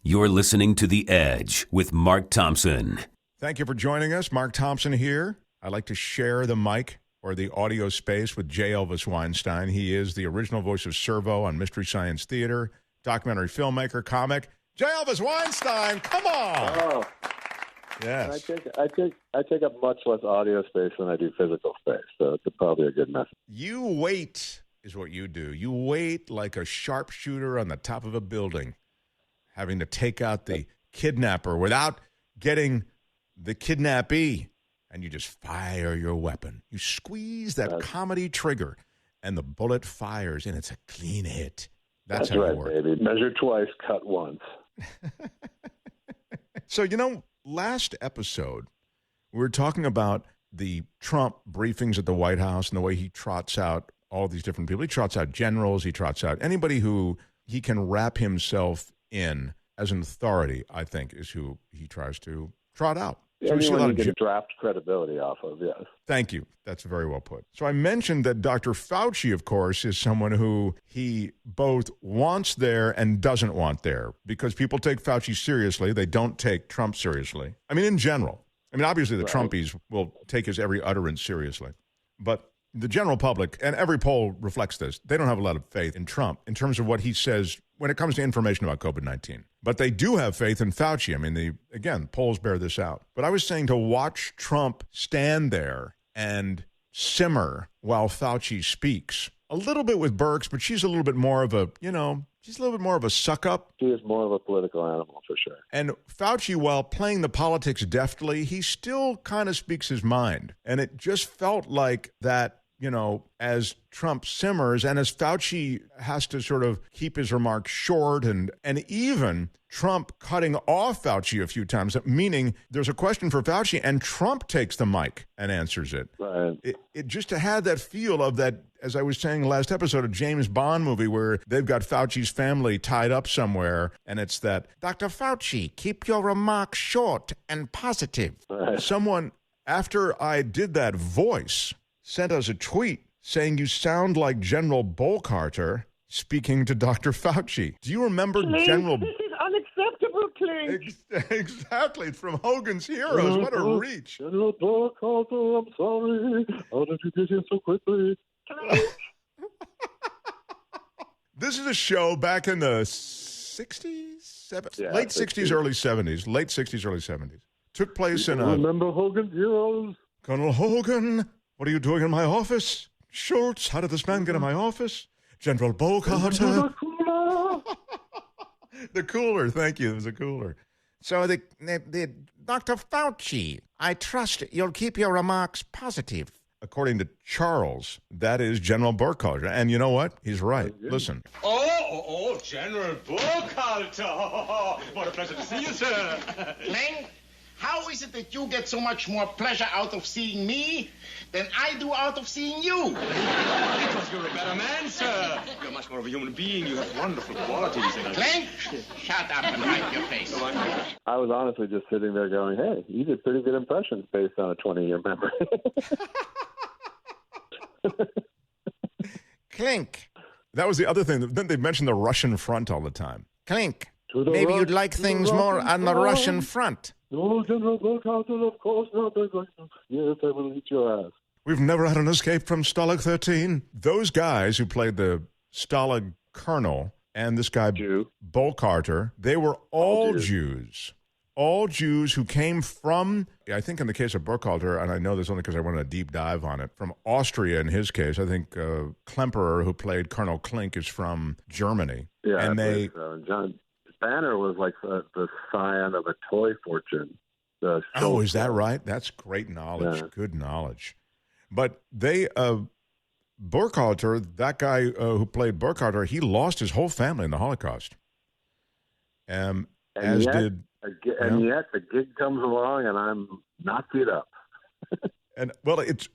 You're listening to The Edge with Mark Thompson. Thank you for joining us. Mark Thompson here. I like to share the mic or the audio space with J Elvis Weinstein. He is the original voice of Servo on Mystery Science Theater, documentary filmmaker, comic. J Elvis Weinstein, come on! Oh, yes. I take up much less audio space than I do physical space, so it's probably a good message. You wait is what you do. You wait like a sharpshooter on the top of a building, having to take out the kidnapper without getting the kidnappee, and you just fire your weapon. You squeeze that comedy trigger, and the bullet fires, and it's a clean hit. That's how right, it works. baby. Measure twice, cut once. So, last episode, we were talking about the Trump briefings at the White House and the way he trots out all these different people. He trots out generals. He trots out anybody who he can wrap himself in as an authority, I think, is who he tries to trot out. So anyone you can draft credibility off of, yes. Thank you. That's very well put. So I mentioned that Dr. Fauci, of course, is someone who he both wants there and doesn't want there, because people take Fauci seriously. They don't take Trump seriously. I mean, in general. I mean, obviously the Trumpies will take his every utterance seriously. But the general public, and every poll reflects this, they don't have a lot of faith in Trump in terms of what he says when it comes to information about COVID-19. But they do have faith in Fauci. I mean, again, polls bear this out. But I was saying to watch Trump stand there and simmer while Fauci speaks, a little bit with Birx, but she's a little bit more of a, she's a little bit more of a suck-up. She is more of a political animal, for sure. And Fauci, while playing the politics deftly, he still kind of speaks his mind. And it just felt like that, as Trump simmers and as Fauci has to sort of keep his remarks short and even Trump cutting off Fauci a few times, meaning there's a question for Fauci and Trump takes the mic and answers it. Right. It just had that feel of that, as I was saying last episode, a James Bond movie where they've got Fauci's family tied up somewhere, and it's that, Dr. Fauci, keep your remarks short and positive. Right. Someone, after I did that voice, sent us a tweet saying you sound like General Bolcarter speaking to Dr. Fauci. Do you remember General... This is unacceptable, Clint. Exactly. It's from Hogan's Heroes. What a reach. General Bolcarter, I'm sorry. How did you get here so quickly? This is a show back in the 60s? Late 60s, early 70s. Late 60s, early 70s. Took place in a... Remember Hogan's Heroes? Colonel Hogan, what are you doing in my office? Schultz, how did this man get in my office? General Bolcarter. The cooler, thank you. It was a cooler. So the Dr. Fauci, I trust you'll keep your remarks positive. According to Charles, that is General Bolcarter. And you know what? He's right. Listen. Oh, General Bolcarter. What a pleasure to see you, sir. Clank, how is it that you get so much more pleasure out of seeing me than I do out of seeing you? Because you're a better man, sir. You're much more of a human being. You have wonderful qualities. Clank, shut up and wipe your face. I was honestly just sitting there going, hey, you did pretty good impressions based on a 20-year memory. Clink. That was the other thing. Then they mentioned the Russian front all the time. Clink. Maybe you'd like things more on the Russian front. No, General Bolcarter, of course not. Yes, I will eat your ass. We've never had an escape from Stalag 13. Those guys who played the Stalag colonel and this guy, Bolcarter, they were all Jews. All Jews who came from, I think in the case of Bolcarter, and I know this only because I went on a deep dive on it, from Austria in his case. I think Klemperer, who played Colonel Klink, is from Germany. Yeah, and they... John Banner was like the scion of a toy fortune. Oh, is that right? That's great knowledge. Yeah. Good knowledge. But they, Bolcarter, that guy who played Bolcarter, he lost his whole family in the Holocaust. And yet the gig comes along, and I'm knocked it up. And well, it's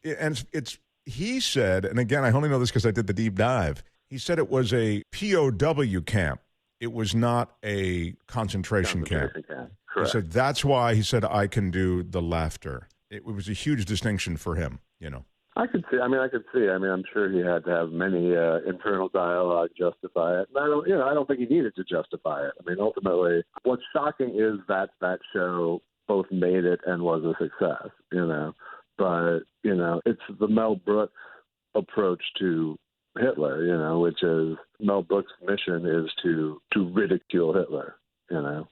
he said, and again, I only know this because I did the deep dive. He said it was a POW camp. It was not a concentration camp. He said that's why he said I can do the laughter. It was a huge distinction for him, I could see. I'm sure he had to have many internal dialogue justify it. And I don't think he needed to justify it. I mean, ultimately, what's shocking is that show both made it and was a success. But it's the Mel Brooks approach to Hitler. Which is Mel Brooks' mission is to ridicule Hitler.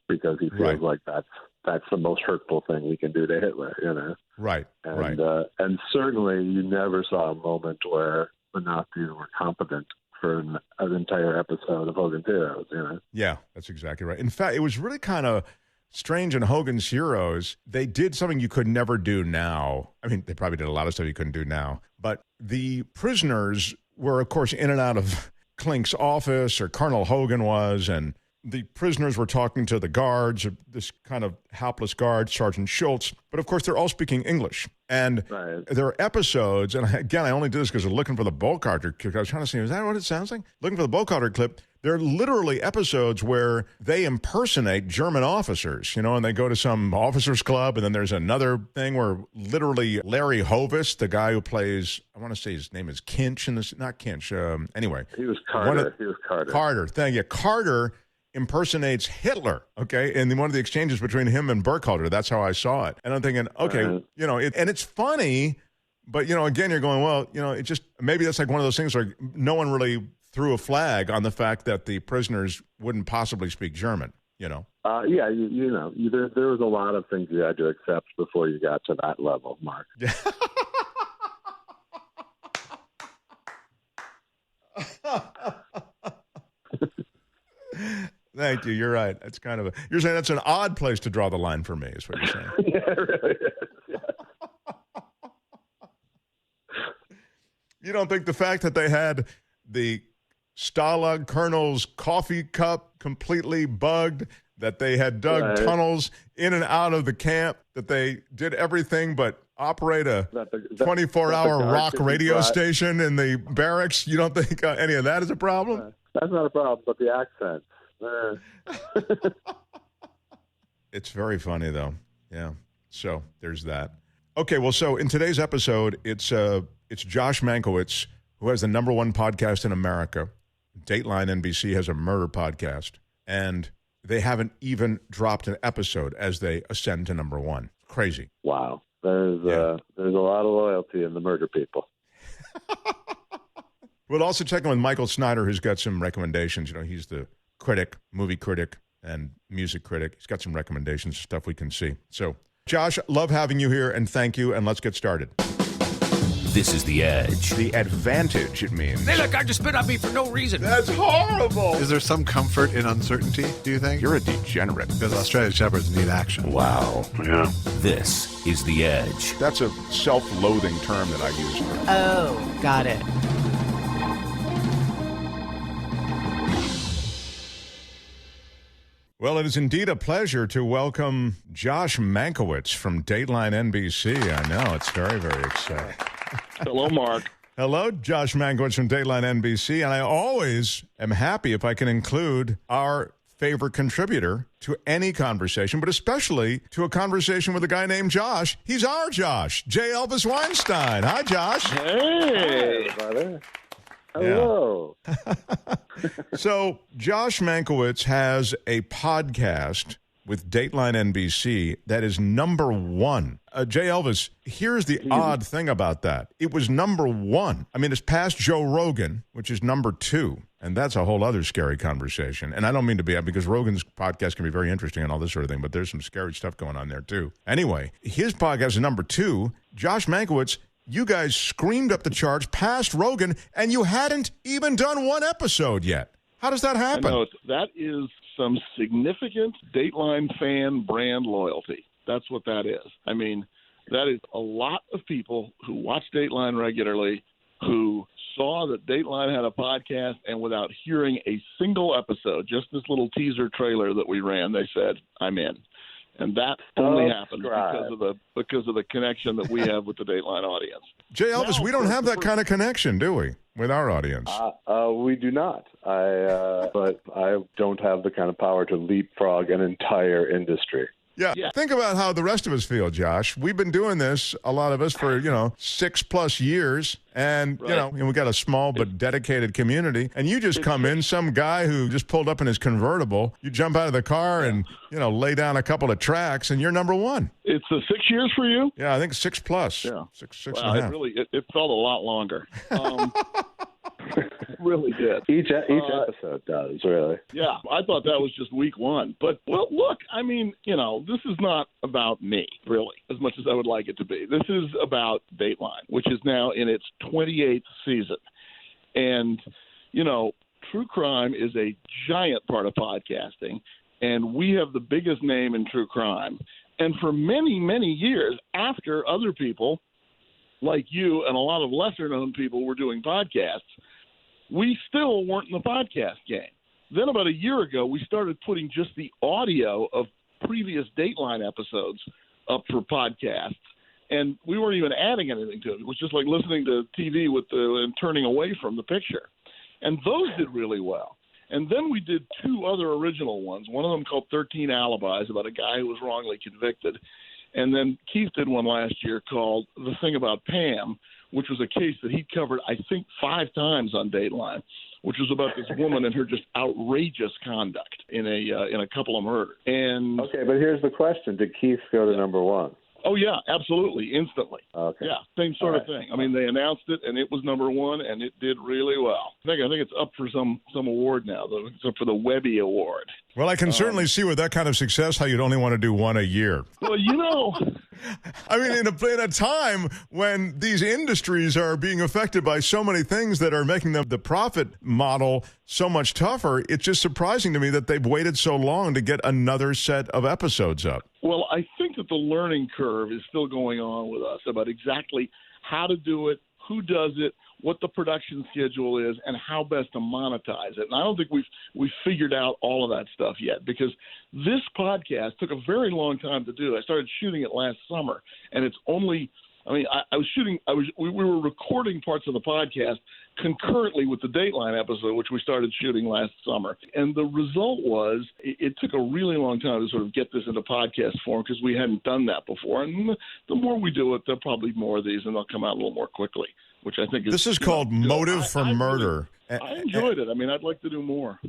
Because he feels like that's the most hurtful thing we can do to Hitler. Right. And certainly you never saw a moment where the Nazis were competent for an entire episode of Hogan's Heroes, Yeah, that's exactly right. In fact, it was really kind of strange in Hogan's Heroes. They did something you could never do now. I mean, they probably did a lot of stuff you couldn't do now. But the prisoners were, of course, in and out of Klink's office, or Colonel Hogan was, and the prisoners were talking to the guards, this kind of hapless guard, Sergeant Schultz. But, of course, they're all speaking English. And there are episodes, and again, I only did this because I was looking for the Bull Carter clip. I was trying to see, is that what it sounds like? Looking for the Bull Carter clip. There are literally episodes where they impersonate German officers, and they go to some officers' club, and then there's another thing where literally Larry Hovis, the guy who plays, I want to say his name is Kinch, not Kinch, anyway. He was Carter. Carter, thank you. Carter impersonates Hitler, okay? And one of the exchanges between him and Burkhalter, that's how I saw it. And I'm thinking, okay, and it's funny, but, again, you're going, well, it just, maybe that's like one of those things where no one really threw a flag on the fact that the prisoners wouldn't possibly speak German, there was a lot of things you had to accept before you got to that level, Mark. Yeah. Thank you. You're right. That's you're saying that's an odd place to draw the line for me, is what you're saying. Yeah, it really is. Yeah. You don't think the fact that they had the Stalag Colonel's coffee cup completely bugged, that they had dug tunnels in and out of the camp, that they did everything but operate a 24-hour rock radio station in the barracks, you don't think any of that is a problem? That's not a problem, but the accent. It's very funny, though. Yeah. So there's that. Okay, well, so in today's episode, it's Josh Mankiewicz, who has the #1 podcast in America. Dateline NBC has a murder podcast, and they haven't even dropped an episode as they ascend to #1. Crazy. Wow. There's a lot of loyalty in the murder people. We'll also check in with Michael Snyder, who's got some recommendations. He's the critic, movie critic, and music critic. He's got some recommendations, stuff we can see. So, Josh, love having you here, and thank you, and let's get started. This is The Edge. The advantage, it means. Hey, look, I just spit on me for no reason. That's horrible. Is there some comfort in uncertainty, do you think? You're a degenerate. Because Australian Shepherds need action. Wow. Yeah. This is The Edge. That's a self-loathing term that I use. Oh, got it. Well, it is indeed a pleasure to welcome Josh Mankiewicz from Dateline NBC. I know, it's very, very exciting. Hello, Mark. Hello, Josh Mankiewicz from Dateline NBC. And I always am happy if I can include our favorite contributor to any conversation, but especially to a conversation with a guy named Josh. He's our Josh, J Elvis Weinstein. Hi, Josh. Hey, brother. Hello. Yeah. So, Josh Mankiewicz has a podcast with Dateline NBC that is #1. J Elvis, here's the odd thing about that. It was #1. I mean, it's past Joe Rogan, which is #2. And that's a whole other scary conversation. And I don't mean to be, because Rogan's podcast can be very interesting and all this sort of thing, but there's some scary stuff going on there, too. Anyway, his podcast is #2. Josh Mankiewicz, you guys screamed up the charts past Rogan, and you hadn't even done one episode yet. How does that happen? I know, that is some significant Dateline fan brand loyalty. That's what that is. I mean, that is a lot of people who watch Dateline regularly, who saw that Dateline had a podcast, and without hearing a single episode, just this little teaser trailer that we ran, they said, I'm in. And that only happened because of the connection that we have with the Dateline audience. Jay Elvis, we don't have that kind of connection, do we, with our audience? We do not. But I don't have the kind of power to leapfrog an entire industry. Yeah. Think about how the rest of us feel, Josh. We've been doing this, a lot of us, for, 6+ years. And, and we got a small but dedicated community. And you just come in, some guy who just pulled up in his convertible. You jump out of the car and, lay down a couple of tracks, and you're number one. It's 6 years for you? Yeah, I think 6+. Yeah. Six wow, and a half. It felt a lot longer. It really did. Each episode does, really. Yeah, I thought that was just week one. But, well, look, I mean, this is not about me, really, as much as I would like it to be. This is about Dateline, which is now in its 28th season. And, true crime is a giant part of podcasting, and we have the biggest name in true crime. And for many, many years after other people like you and a lot of lesser-known people were doing podcasts, we still weren't in the podcast game. Then about a year ago, we started putting just the audio of previous Dateline episodes up for podcasts, and we weren't even adding anything to it. It was just like listening to TV and turning away from the picture. And those did really well. And then we did 2 other original ones, one of them called 13 Alibis, about a guy who was wrongly convicted. And then Keith did one last year called The Thing About Pam, which was a case that he covered, I think, 5 times on Dateline, which was about this woman and her just outrageous conduct in a couple of murders. And okay, but here's the question: did Keith go to number one? Oh yeah, absolutely, instantly. Okay. Yeah, same sort of thing. I mean, they announced it and it was number one, and it did really well. I think it's up for some award now. It's up for the Webby Award. Well, I can certainly see with that kind of success how you'd only want to do one a year. Well, I mean, in a time when these industries are being affected by so many things that are making the profit model so much tougher, it's just surprising to me that they've waited so long to get another set of episodes up. Well, I think that the learning curve is still going on with us about exactly how to do it, who does it, what the production schedule is, and how best to monetize it. And I don't think we've figured out all of that stuff yet, because this podcast took a very long time to do. I started shooting it last summer, and it's only – I mean, we were recording parts of the podcast concurrently with the Dateline episode, which we started shooting last summer. And the result was it took a really long time to sort of get this into podcast form, because we hadn't done that before. And the more we do it, there'll probably be more of these, and they'll come out a little more quickly, which I think is – This is called Motive for Murder. I enjoyed it. I mean, I'd like to do more.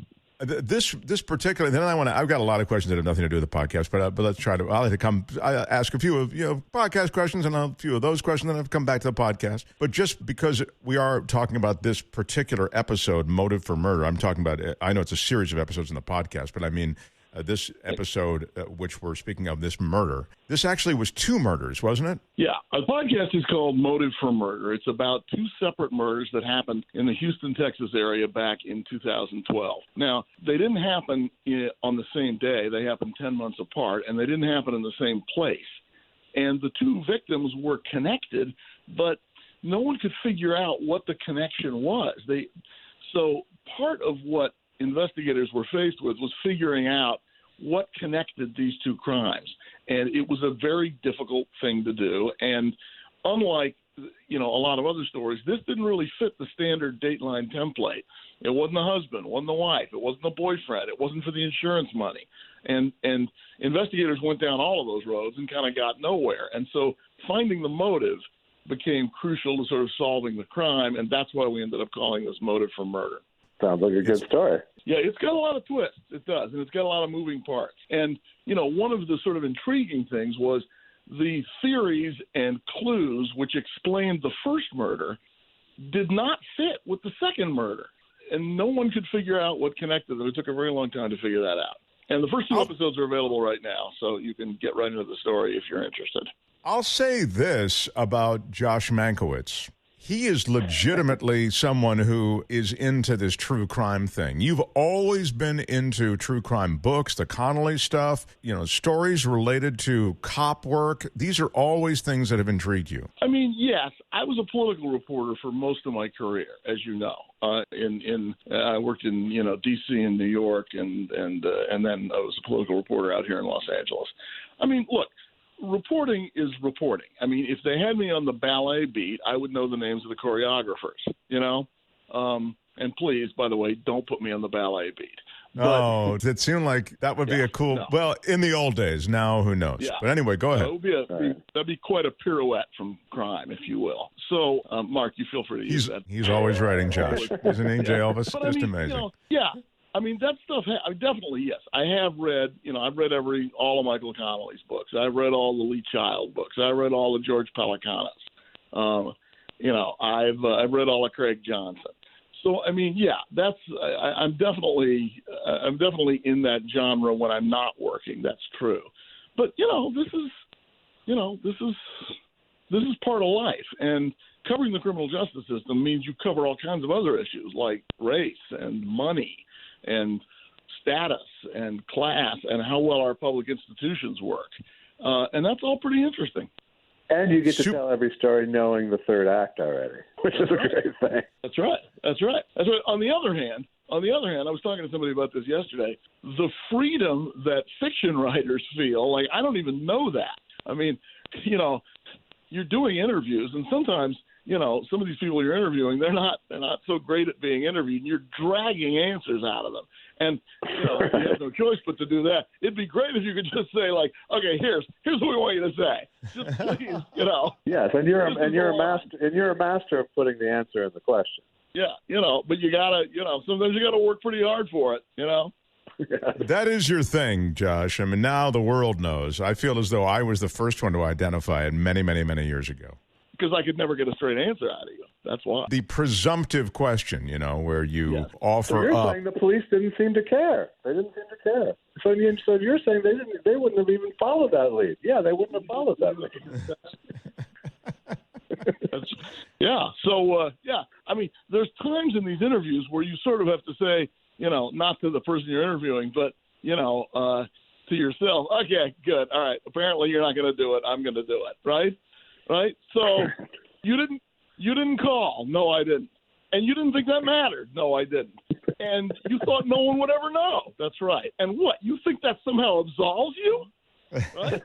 This particular, then I've got a lot of questions that have nothing to do with the podcast, but let's try to. I'll have to ask a few of podcast questions and a few of those questions, and then I'll come back to the podcast. But just because we are talking about this particular episode, Motive for Murder, I'm talking about. I know it's a series of episodes in the podcast, but I mean this episode, which we're speaking of, this murder. This actually was 2 murders, wasn't it? Yeah, the podcast is called Motive for Murder. It's about 2 separate murders that happened in the Houston, Texas area back in 2012. Now, they didn't happen on the same day. They happened 10 months apart, and they didn't happen in the same place. And the 2 victims were connected, but no one could figure out what the connection was. So part of what investigators were faced with was figuring out what connected these 2 crimes. And it was a very difficult thing to do. And unlike, a lot of other stories, this didn't really fit the standard Dateline template. It wasn't the husband, it wasn't the wife, it wasn't the boyfriend, it wasn't for the insurance money. And investigators went down all of those roads and kind of got nowhere. And so finding the motive became crucial to sort of solving the crime, and that's why we ended up calling this Motive for Murder. Sounds like a good story. Yeah, it's got a lot of twists. It does, and it's got a lot of moving parts. And, one of the sort of intriguing things was the theories and clues which explained the first murder did not fit with the second murder. And no one could figure out what connected them. It took a very long time to figure that out. And the first 2 episodes are available right now, so you can get right into the story if you're interested. I'll say this about Josh Mankiewicz. He is legitimately someone who is into this true crime thing. You've always been into true crime books, the Connolly stuff, stories related to cop work. These are always things that have intrigued you. I mean, yes, I was a political reporter for most of my career, as you know. I worked in D.C. and New York, and then I was a political reporter out here in Los Angeles. I mean, look. Reporting is reporting. I mean, if they had me on the ballet beat, I would know the names of the choreographers, And please, by the way, don't put me on the ballet beat. Oh, it seemed like that would be a cool. No. Well, in the old days. Now, who knows? Yeah. But anyway, go ahead. That'd be quite a pirouette from crime, if you will. So, Mark, you feel free to use that. He's always writing, Josh. Isn't he, J Elvis? But, Just amazing. I mean, that stuff, definitely, yes. I have read, I've read all of Michael Connelly's books. I've read all the Lee Child books. I read all of George Pelecanos. I've read all of Craig Johnson. So, I mean, I'm definitely in that genre when I'm not working. That's true. But, this is part of life. And covering the criminal justice system means you cover all kinds of other issues like race and money and status and class and how well our public institutions work. And that's all pretty interesting. And you get to tell every story knowing the third act already, which is a great thing. That's right. On the other hand, I was talking to somebody about this yesterday, the freedom that fiction writers feel, like I don't even know that. I mean, you're doing interviews and sometimes, some of these people you're interviewing, they're not so great at being interviewed, and you're dragging answers out of them. And you have no choice but to do that. It'd be great if you could just say, like, okay, here's what we want you to say. Just please, Yes, and you're a master of putting the answer in the question. Yeah, but you gotta, sometimes you gotta work pretty hard for it, That is your thing, Josh. I mean, now the world knows. I feel as though I was the first one to identify it many, many, many years ago. Because I could never get a straight answer out of you. That's why. The presumptive question, where you offer so you're up. saying the police didn't seem to care. They didn't seem to care. So you're saying they wouldn't have even followed that lead. Yeah, they wouldn't have followed that lead. I mean, there's times in these interviews where you sort of have to say, not to the person you're interviewing, but, to yourself, okay, good. All right. Apparently you're not going to do it. I'm going to do it. Right? Right. So you didn't call. No, I didn't. And you didn't think that mattered. No, I didn't. And you thought no one would ever know. That's right. And what? You think that somehow absolves you? Right?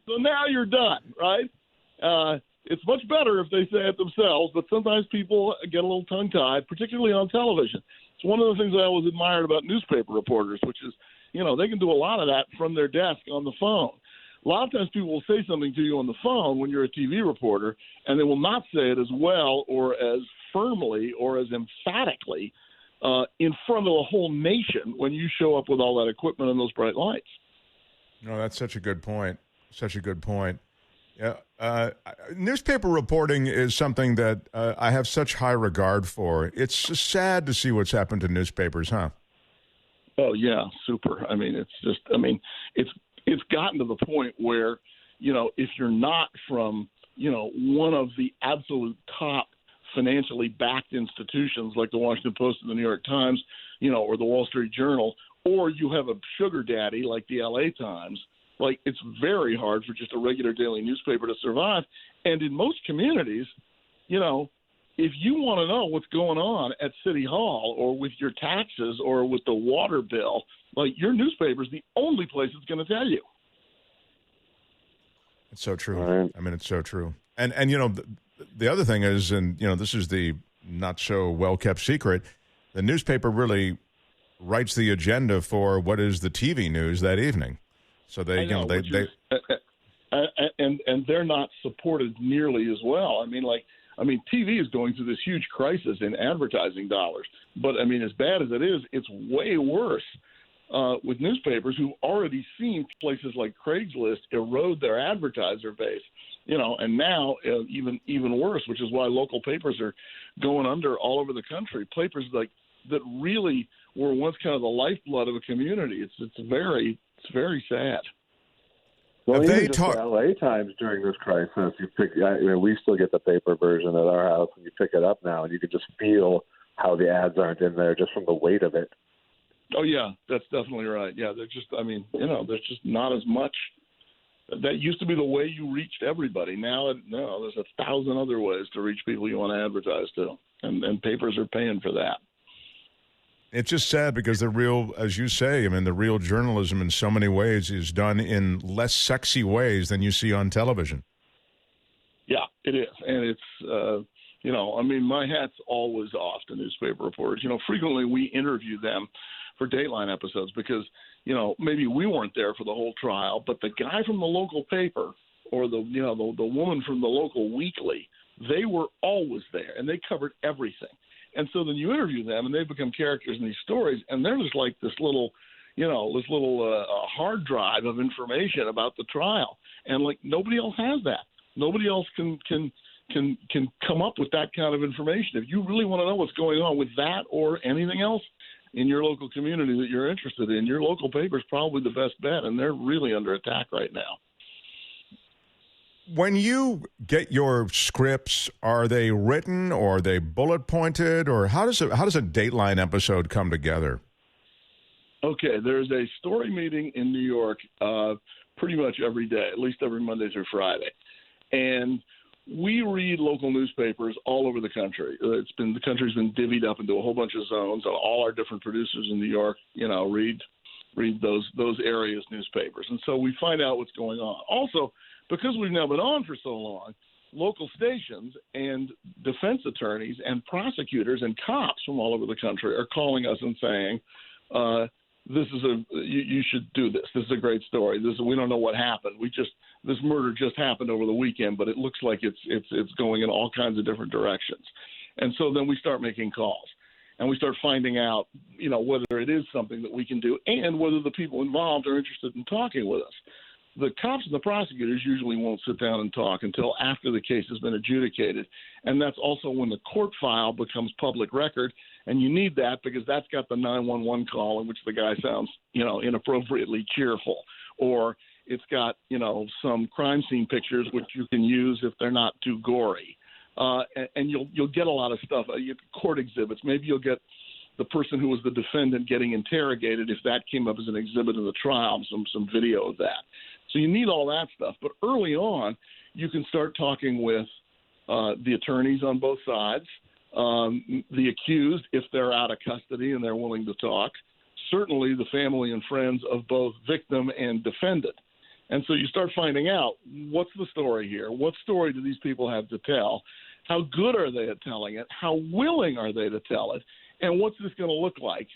So now you're done. Right? It's much better if they say it themselves, but sometimes people get a little tongue-tied, particularly on television. It's one of the things I always admired about newspaper reporters, which is, they can do a lot of that from their desk on the phone. A lot of times people will say something to you on the phone when you're a TV reporter, and they will not say it as well or as firmly or as emphatically in front of the whole nation when you show up with all that equipment and those bright lights. No, that's such a good point. Such a good point. Yeah, newspaper reporting is something that I have such high regard for. It's just sad to see what's happened to newspapers, huh? Oh, yeah, super. I mean, it's gotten to the point where, if you're not from, one of the absolute top financially backed institutions like the Washington Post and the New York Times, or the Wall Street Journal, or you have a sugar daddy like the LA Times, like it's very hard for just a regular daily newspaper to survive. And in most communities, if you want to know what's going on at City Hall or with your taxes or with the water bill, like your newspaper is the only place it's going to tell you. It's so true. Right. I mean, it's so true. And the other thing is, and this is the not so well kept secret, the newspaper really writes the agenda for what is the TV news that evening. So they and they're not supported nearly as well. I mean, TV is going through this huge crisis in advertising dollars. But, as bad as it is, it's way worse with newspapers who've already seen places like Craigslist erode their advertiser base, and now even worse, which is why local papers are going under all over the country. Papers that really were once kind of the lifeblood of a community. It's very sad. Well, even just the LA Times during this crisis, we still get the paper version at our house, and you pick it up now, and you can just feel how the ads aren't in there just from the weight of it. Oh, yeah, that's definitely right. Yeah, there's just not as much. That used to be the way you reached everybody. Now, there's 1,000 other ways to reach people you want to advertise to, and papers are paying for that. It's just sad because the real, as you say, the real journalism in so many ways is done in less sexy ways than you see on television. Yeah, it is. And it's, my hat's always off to newspaper reporters. Frequently we interview them for Dateline episodes because, maybe we weren't there for the whole trial, but the guy from the local paper or the woman from the local weekly, they were always there and they covered everything. And so then you interview them and they become characters in these stories and they're just like this little hard drive of information about the trial. And like nobody else has that. Nobody else can come up with that kind of information. If you really want to know what's going on with that or anything else in your local community that you're interested in, your local paper is probably the best bet, and they're really under attack right now. When you get your scripts, are they written or are they bullet pointed, or how does a Dateline episode come together? Okay, there's a story meeting in New York pretty much every day, at least every Monday through Friday, and we read local newspapers all over the country. The country's been divvied up into a whole bunch of zones. All our different producers in New York, read those areas' newspapers, and so we find out what's going on. Also, because we've now been on for so long, local stations and defense attorneys and prosecutors and cops from all over the country are calling us and saying, you should do this. This is a great story. We don't know what happened. This murder just happened over the weekend, but it looks like it's going in all kinds of different directions. And so then we start making calls and we start finding out, whether it is something that we can do and whether the people involved are interested in talking with us. The cops and the prosecutors usually won't sit down and talk until after the case has been adjudicated. And that's also when the court file becomes public record. And you need that because that's got the 911 call in which the guy sounds, inappropriately cheerful. Or it's got, some crime scene pictures which you can use if they're not too gory. And you'll get a lot of stuff, court exhibits. Maybe you'll get the person who was the defendant getting interrogated if that came up as an exhibit in the trial, some video of that. So you need all that stuff. But early on, you can start talking with the attorneys on both sides, the accused if they're out of custody and they're willing to talk, certainly the family and friends of both victim and defendant. And so you start finding out what's the story here? What story do these people have to tell? How good are they at telling it? How willing are they to tell it? And what's this going to look like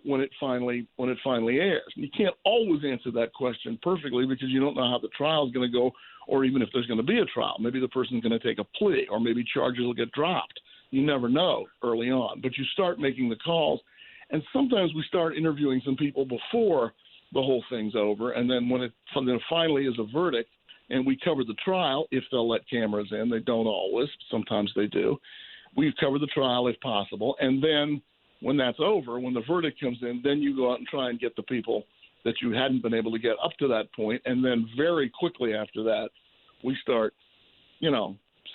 when it finally airs? And you can't always answer that question perfectly because you don't know how the trial is going to go, or even if there's going to be a trial. Maybe the person's going to take a plea, or maybe charges will get dropped. You never know early on. But you start making the calls, and sometimes we start interviewing some people before the whole thing's over, and then when it finally is a verdict and we cover the trial, if they'll let cameras in, they don't always, sometimes they do. We cover the trial if possible, and then when that's over, when the verdict comes in, then you go out and try and get the people that you hadn't been able to get up to that point, and then very quickly after that, we start,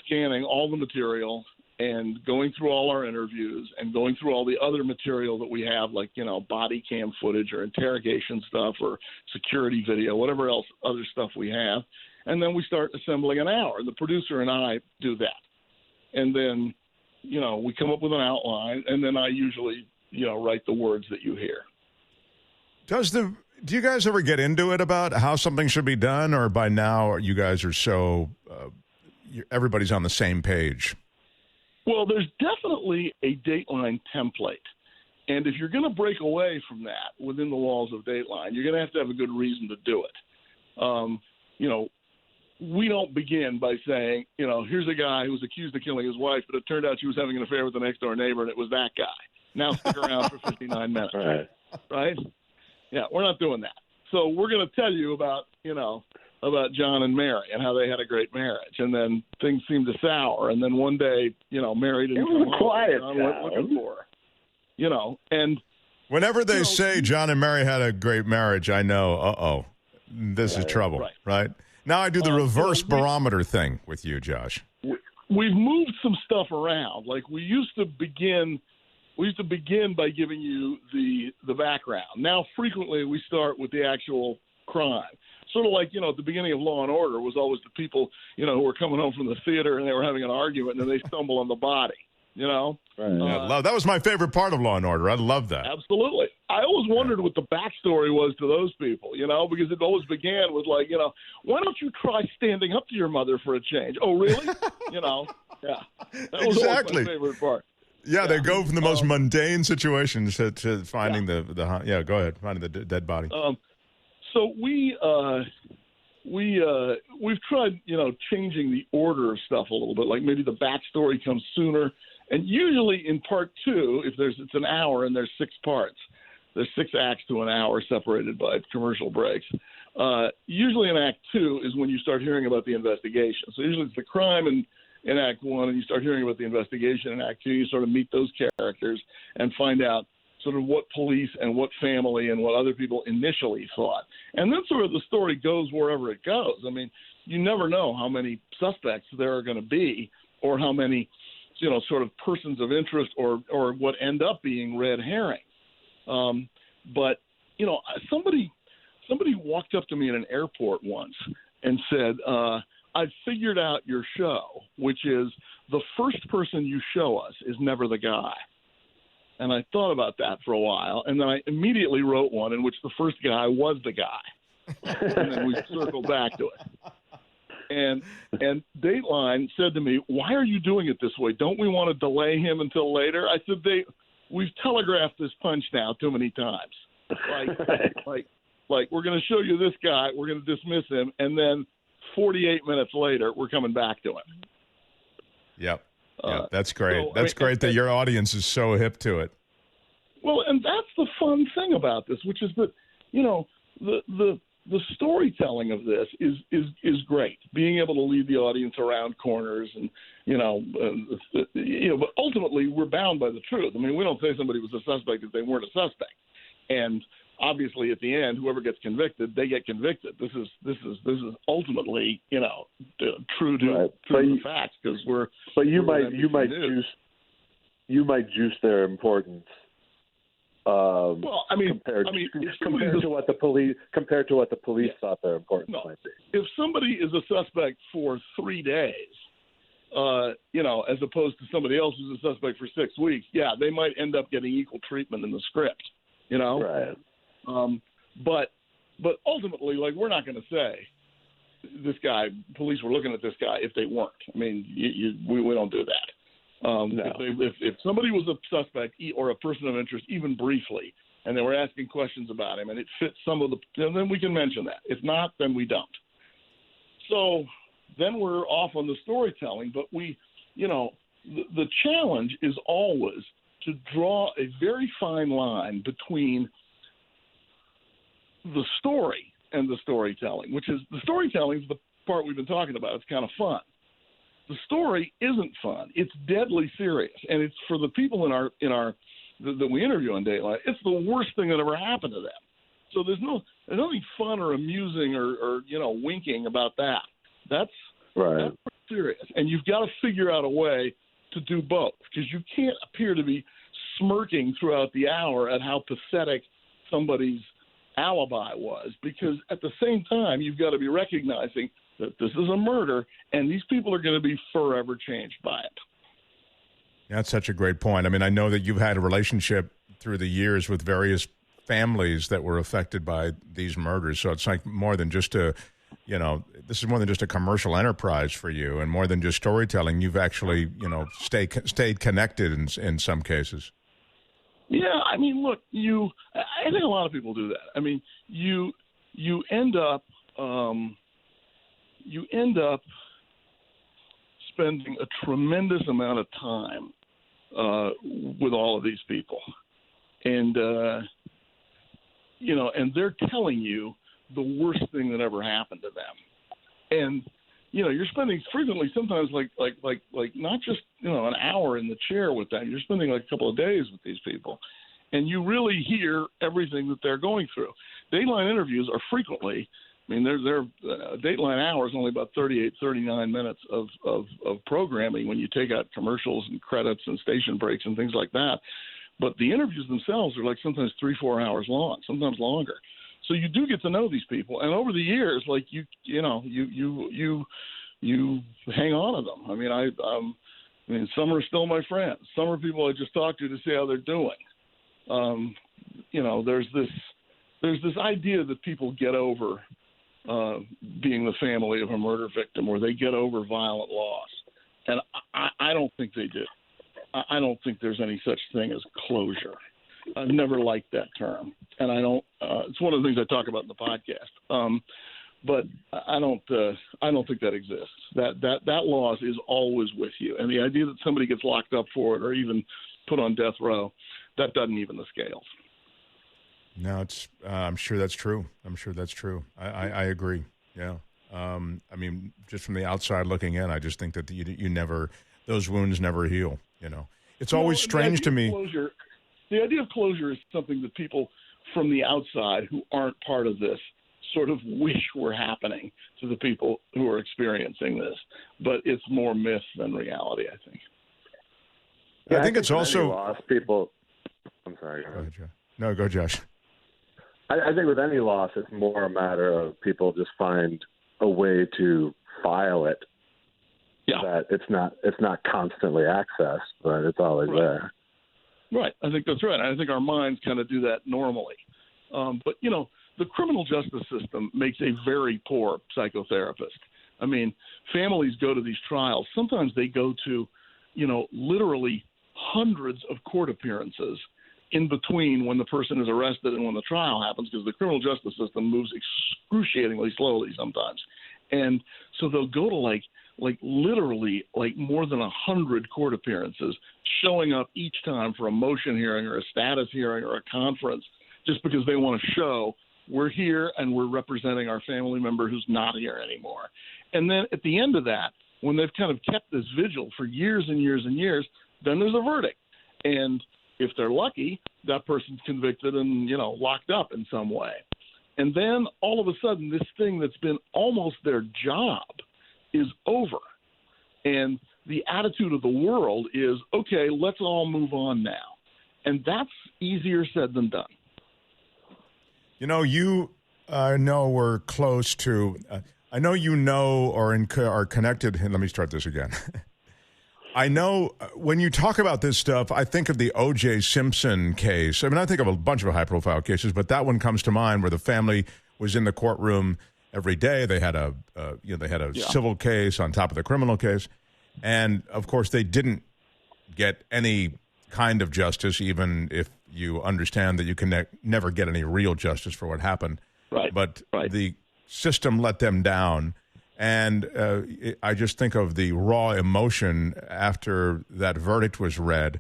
scanning all the material and going through all our interviews and going through all the other material that we have, like, body cam footage or interrogation stuff or security video, whatever else other stuff we have, and then we start assembling an hour. The producer and I do that, and then we come up with an outline, and then I usually, write the words that you hear. Do you guys ever get into it about how something should be done, or by now you guys are so everybody's on the same page? Well, there's definitely a Dateline template, and if you're going to break away from that within the walls of Dateline, you're going to have a good reason to do it. We don't begin by saying, here's a guy who was accused of killing his wife, but it turned out she was having an affair with the next door neighbor, and it was that guy. Now stick around for 59 minutes. Right? Yeah, we're not doing that. So we're going to tell you about John and Mary and how they had a great marriage, and then things seemed to sour, and then one day, Mary didn't come home. Quiet John went looking for her. And whenever they say John and Mary had a great marriage, I know, this is trouble, right? Now I do the reverse barometer thing with you, Josh. We've moved some stuff around. Like we used to begin by giving you the background. Now frequently we start with the actual crime. Sort of like, at the beginning of Law and Order was always the people, who were coming home from the theater and they were having an argument and then they stumble on the body, that was my favorite part of Law and Order. I love that. Absolutely. I always wondered what the backstory was to those people, because it always began with like, why don't you try standing up to your mother for a change? Oh, really? Yeah. That was always my favorite part. Yeah, they go from the most mundane situations to finding the go ahead, finding the dead body. So we've tried, changing the order of stuff a little bit. Like maybe the backstory comes sooner, and usually in part 2, if it's an hour and there's 6 parts, there's 6 acts to an hour separated by commercial breaks. Usually in Act 2 is when you start hearing about the investigation. So usually it's the crime in Act 1, and you start hearing about the investigation in Act 2. You sort of meet those characters and find out sort of what police and what family and what other people initially thought. And then sort of the story goes wherever it goes. I mean, you never know how many suspects there are going to be or how many, sort of persons of interest or what end up being red herring. But, somebody walked up to me in an airport once and said, I figured out your show, which is the first person you show us is never the guy. And I thought about that for a while, and then I immediately wrote one in which the first guy was the guy. And then we circled back to it. And Dateline said to me, "Why are you doing it this way? Don't we want to delay him until later?" I said, we've telegraphed this punch now too many times. Like we're going to show you this guy, we're going to dismiss him, and then 48 minutes later, we're coming back to him. Yep. That's great. That's great that your audience is so hip to it. Well, and that's the fun thing about this, which is that, the storytelling of this is great. Being able to lead the audience around corners and, but ultimately we're bound by the truth. I mean, we don't say somebody was a suspect if they weren't a suspect. And obviously, at the end, whoever gets convicted, they get convicted. This is ultimately, true to the facts because we're. But you might juice their importance. Compared to what the police thought their importance might be. If somebody is a suspect for 3 days, as opposed to somebody else who's a suspect for 6 weeks, they might end up getting equal treatment in the script. Right. But ultimately, we're not going to say this guy, police were looking at this guy if they weren't. I mean, we don't do that. No. If somebody was a suspect or a person of interest, even briefly, and they were asking questions about him, and it fits some of then we can mention that. If not, then we don't. So then we're off on the storytelling, but the challenge is always to draw a very fine line between the story and the storytelling, which is the storytelling is the part we've been talking about. It's kind of fun. The story isn't fun. It's deadly serious, and it's for the people that we interview on Dateline. It's the worst thing that ever happened to them. So there's nothing fun or amusing or winking about that. That's right. That's serious, and you've got to figure out a way to do both because you can't appear to be smirking throughout the hour at how pathetic somebody's alibi was, because at the same time you've got to be recognizing that this is a murder and these people are going to be forever changed by it. That's such a great point. I mean, I know that you've had a relationship through the years with various families that were affected by these murders, so it's like more than just this is more than just a commercial enterprise for you and more than just storytelling. You've actually, stayed connected in some cases. Yeah, I mean, look, I think a lot of people do that. I mean, you end up spending a tremendous amount of time with all of these people, and and they're telling you the worst thing that ever happened to them, and you're spending frequently, sometimes like not just an hour in the chair with them. You're spending like a couple of days with these people, and you really hear everything that they're going through. Dateline interviews are frequently, I mean, their Dateline hour is only about 38, 39 minutes of programming when you take out commercials and credits and station breaks and things like that. But the interviews themselves are like sometimes 3-4 hours long, sometimes longer. So you do get to know these people, and over the years, like you hang on to them. I mean, some are still my friends. Some are people I just talk to see how they're doing. There's this idea that people get over being the family of a murder victim, or they get over violent loss, and I don't think they do. I don't think there's any such thing as closure. I've never liked that term, and I don't. It's one of the things I talk about in the podcast. But I don't think that exists. That loss is always with you, and the idea that somebody gets locked up for it or even put on death row, that doesn't even the scales. No, it's. I'm sure that's true. I agree. Yeah. I mean, just from the outside looking in, I just think that you never, those wounds never heal. You know, it's always strange to me. The idea of closure is something that people from the outside who aren't part of this sort of wish were happening to the people who are experiencing this, but it's more myth than reality, I think. Yeah, I think it's also lost people. I'm sorry. Go ahead, Josh. No, go, Josh. I think with any loss, it's more a matter of people just find a way to file it. Yeah. That it's not constantly accessed, but it's always there. Right. I think that's right. I think our minds kind of do that normally. But, you know, the criminal justice system makes a very poor psychotherapist. I mean, families go to these trials. Sometimes they go to, you know, literally hundreds of court appearances in between when the person is arrested and when the trial happens, because the criminal justice system moves excruciatingly slowly sometimes. And so they'll go to like literally like more than 100 court appearances, showing up each time for a motion hearing or a status hearing or a conference, just because they want to show we're here and we're representing our family member who's not here anymore. And then at the end of that, when they've kind of kept this vigil for years and years and years, then there's a verdict. And if they're lucky, that person's convicted and, you know, locked up in some way. And then all of a sudden, this thing that's been almost their job is over. And the attitude of the world is, okay, let's all move on now. And that's easier said than done. You know, you know we're close to I know you know or are connected. Let me start this again. I know when you talk about this stuff, I think of the O.J. Simpson case. I mean, I think of a bunch of high-profile cases, but that one comes to mind where the family was in the courtroom every day. They had a civil case on top of the criminal case, and of course, they didn't get any kind of justice, even if you understand that you can never get any real justice for what happened. Right. But the system let them down. And I just think of the raw emotion after that verdict was read.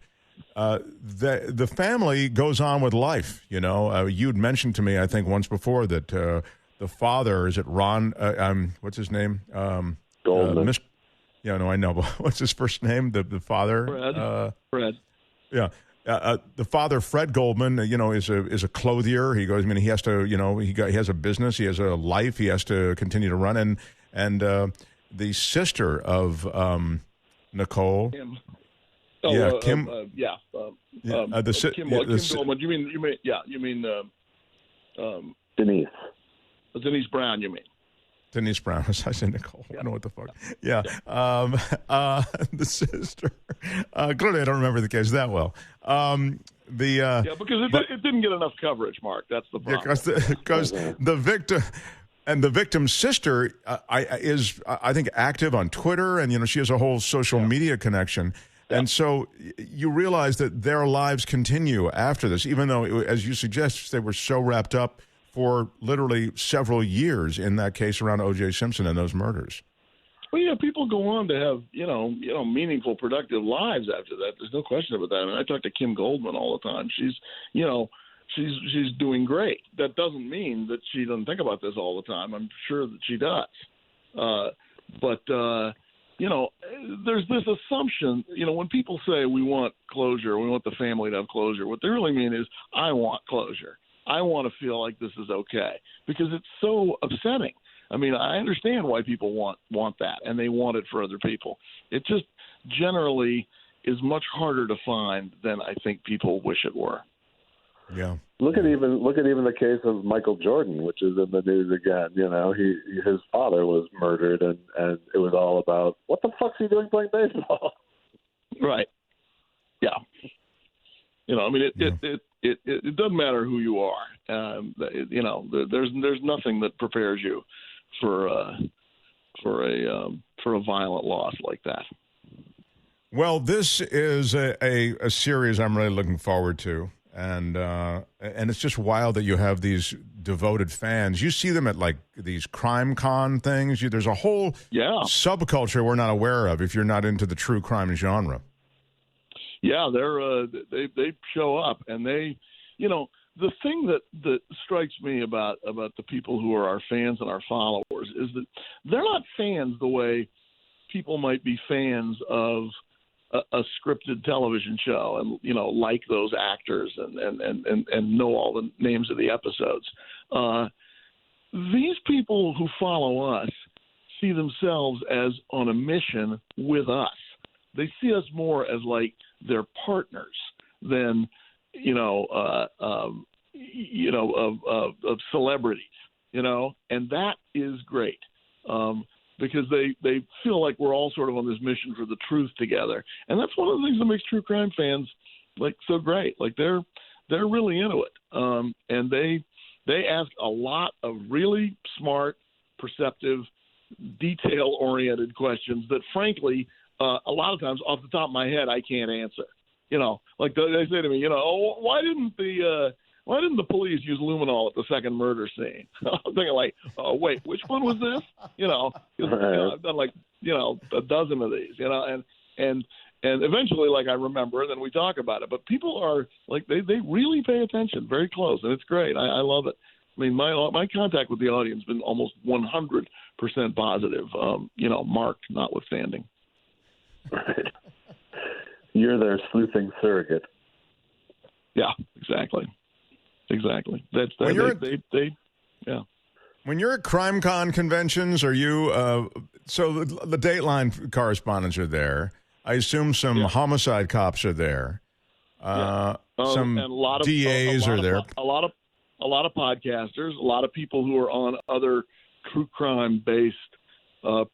The family goes on with life. You know, you'd mentioned to me, I think, once before that the father, is it Ron? What's his name? Goldman. Yeah, no, I know. But what's his first name? The father? Fred. Yeah. The father, Fred Goldman, you know, is a clothier. He goes. I mean, he has to. You know, he has a business. He has a life. He has to continue to run. And the sister of Nicole, Kim. Kim. Kim Goldman. You mean Denise. Denise Brown. You mean Denise Brown? I said Nicole. I don't know what the fuck. Yeah. The sister. Clearly, I don't remember the case that well. Because it didn't get enough coverage, Mark. That's the problem. Because the victim. And the victim's sister is, I think, active on Twitter, and, you know, she has a whole social media connection. Yeah. And so you realize that their lives continue after this, even though, as you suggest, they were so wrapped up for literally several years in that case around O.J. Simpson and those murders. Well, yeah, people go on to have, you know, meaningful, productive lives after that. There's no question about that. I mean, I talk to Kim Goldman all the time. She's, you know, She's doing great. That doesn't mean that she doesn't think about this all the time. I'm sure that she does. But you know, there's this assumption, you know, when people say we want closure, we want the family to have closure, what they really mean is I want closure. I want to feel like this is okay, because it's so upsetting. I mean, I understand why people want that, and they want it for other people. It just generally is much harder to find than I think people wish it were. Yeah. Look at even the case of Michael Jordan, which is in the news again. You know, his father was murdered, and it was all about what the fuck's he doing playing baseball? Right. Yeah. You know, I mean, it doesn't matter who you are. You know, there's nothing that prepares you for a violent loss like that. Well, this is a series I'm really looking forward to, and it's just wild that you have these devoted fans. You see them at like these crime con things. There's a whole subculture we're not aware of if you're not into the true crime genre. Yeah, they show up, and they, the thing that strikes me about the people who are our fans and our followers is that they're not fans the way people might be fans of a scripted television show and like those actors and know all the names of the episodes. These people who follow us see themselves as on a mission with us. They see us more as like their partners than of celebrities, and that is great. Because they feel like we're all sort of on this mission for the truth together. And that's one of the things that makes true crime fans like so great. Like they're really into it. And they ask a lot of really smart, perceptive, detail-oriented questions that, frankly, a lot of times off the top of my head, I can't answer. Like they say to me, why didn't the police use luminol at the second murder scene? I'm thinking like, oh, wait, which one was this? I've done like, a dozen of these, and eventually, like, I remember, and then we talk about it. But people are like, they really pay attention very close, and it's great. I love it. I mean, my contact with the audience has been almost 100% positive, Mark notwithstanding. Right. You're their sleuthing surrogate. Yeah, exactly. That's when yeah. When you're at CrimeCon conventions, are you? So the Dateline correspondents are there. I assume some homicide cops are there. Some and a lot of DAs are there. A lot of podcasters. A lot of people who are on other true crime based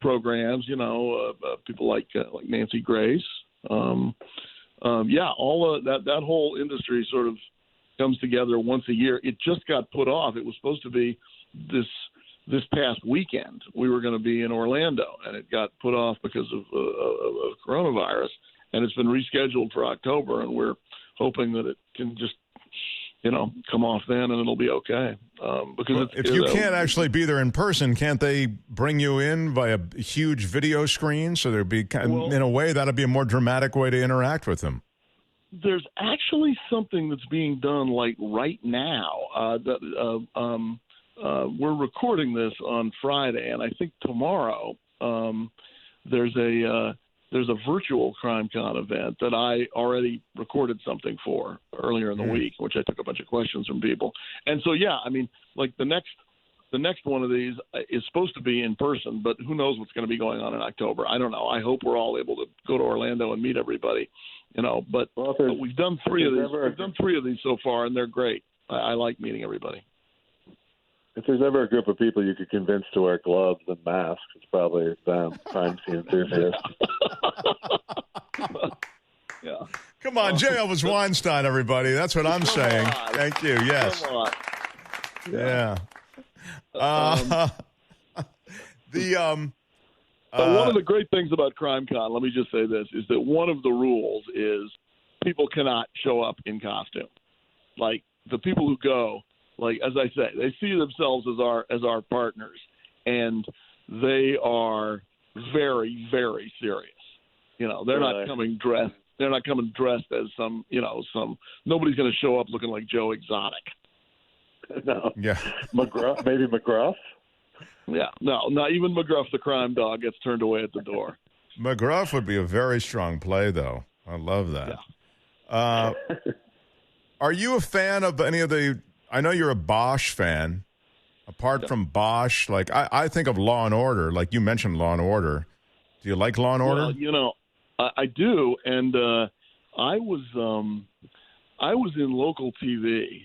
programs. People like Nancy Grace. All that whole industry sort of comes together once a year. It just got put off. It was supposed to be this past weekend. We were going to be in Orlando, and it got put off because of coronavirus, and it's been rescheduled for October, and we're hoping that it can just come off then, and it'll be okay. Because if you can't actually be there in person, can't they bring you in via a huge video screen? So there'd be, in a way, that'd be a more dramatic way to interact with them. There's actually something that's being done like right now. We're recording this on Friday, and I think tomorrow there's a virtual CrimeCon event that I already recorded something for earlier in the week, which I took a bunch of questions from people. And so, like the next one of these is supposed to be in person, but who knows what's going to be going on in October? I don't know. I hope we're all able to go to Orlando and meet everybody. But we've done three of these. We've done three of these so far, and they're great. I like meeting everybody. If there's ever a group of people you could convince to wear gloves and masks, it's probably them, crime scene enthusiasts. Yeah. Come on, J Elvis Weinstein, everybody. That's what I'm saying. On. Thank you. Yes. Come on. Yeah. But one of the great things about CrimeCon, let me just say this, is that one of the rules is people cannot show up in costume. Like the people who go, like as I say, they see themselves as our partners, and they are very, very serious. They're not coming dressed. They're not coming dressed as some. Nobody's going to show up looking like Joe Exotic. No. Yeah. McGruff, maybe McGruff. Yeah, no, not even McGruff the crime dog gets turned away at the door. McGruff would be a very strong play, though. I love that. Yeah. Are you a fan of any of the – I know you're a Bosch fan. Apart from Bosch, like I think of Law and Order. Like you mentioned Law and Order. Do you like Law and Order? Well, I do, and I was in local TV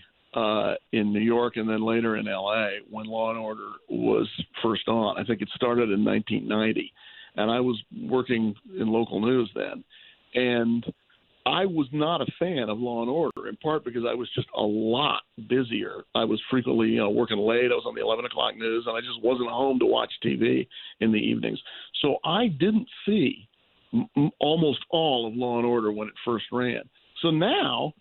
in New York and then later in L.A. when Law and Order was first on. I think it started in 1990, and I was working in local news then. And I was not a fan of Law and Order, in part because I was just a lot busier. I was frequently working late. I was on the 11 o'clock news, and I just wasn't home to watch TV in the evenings. So I didn't see almost all of Law and Order when it first ran. So now,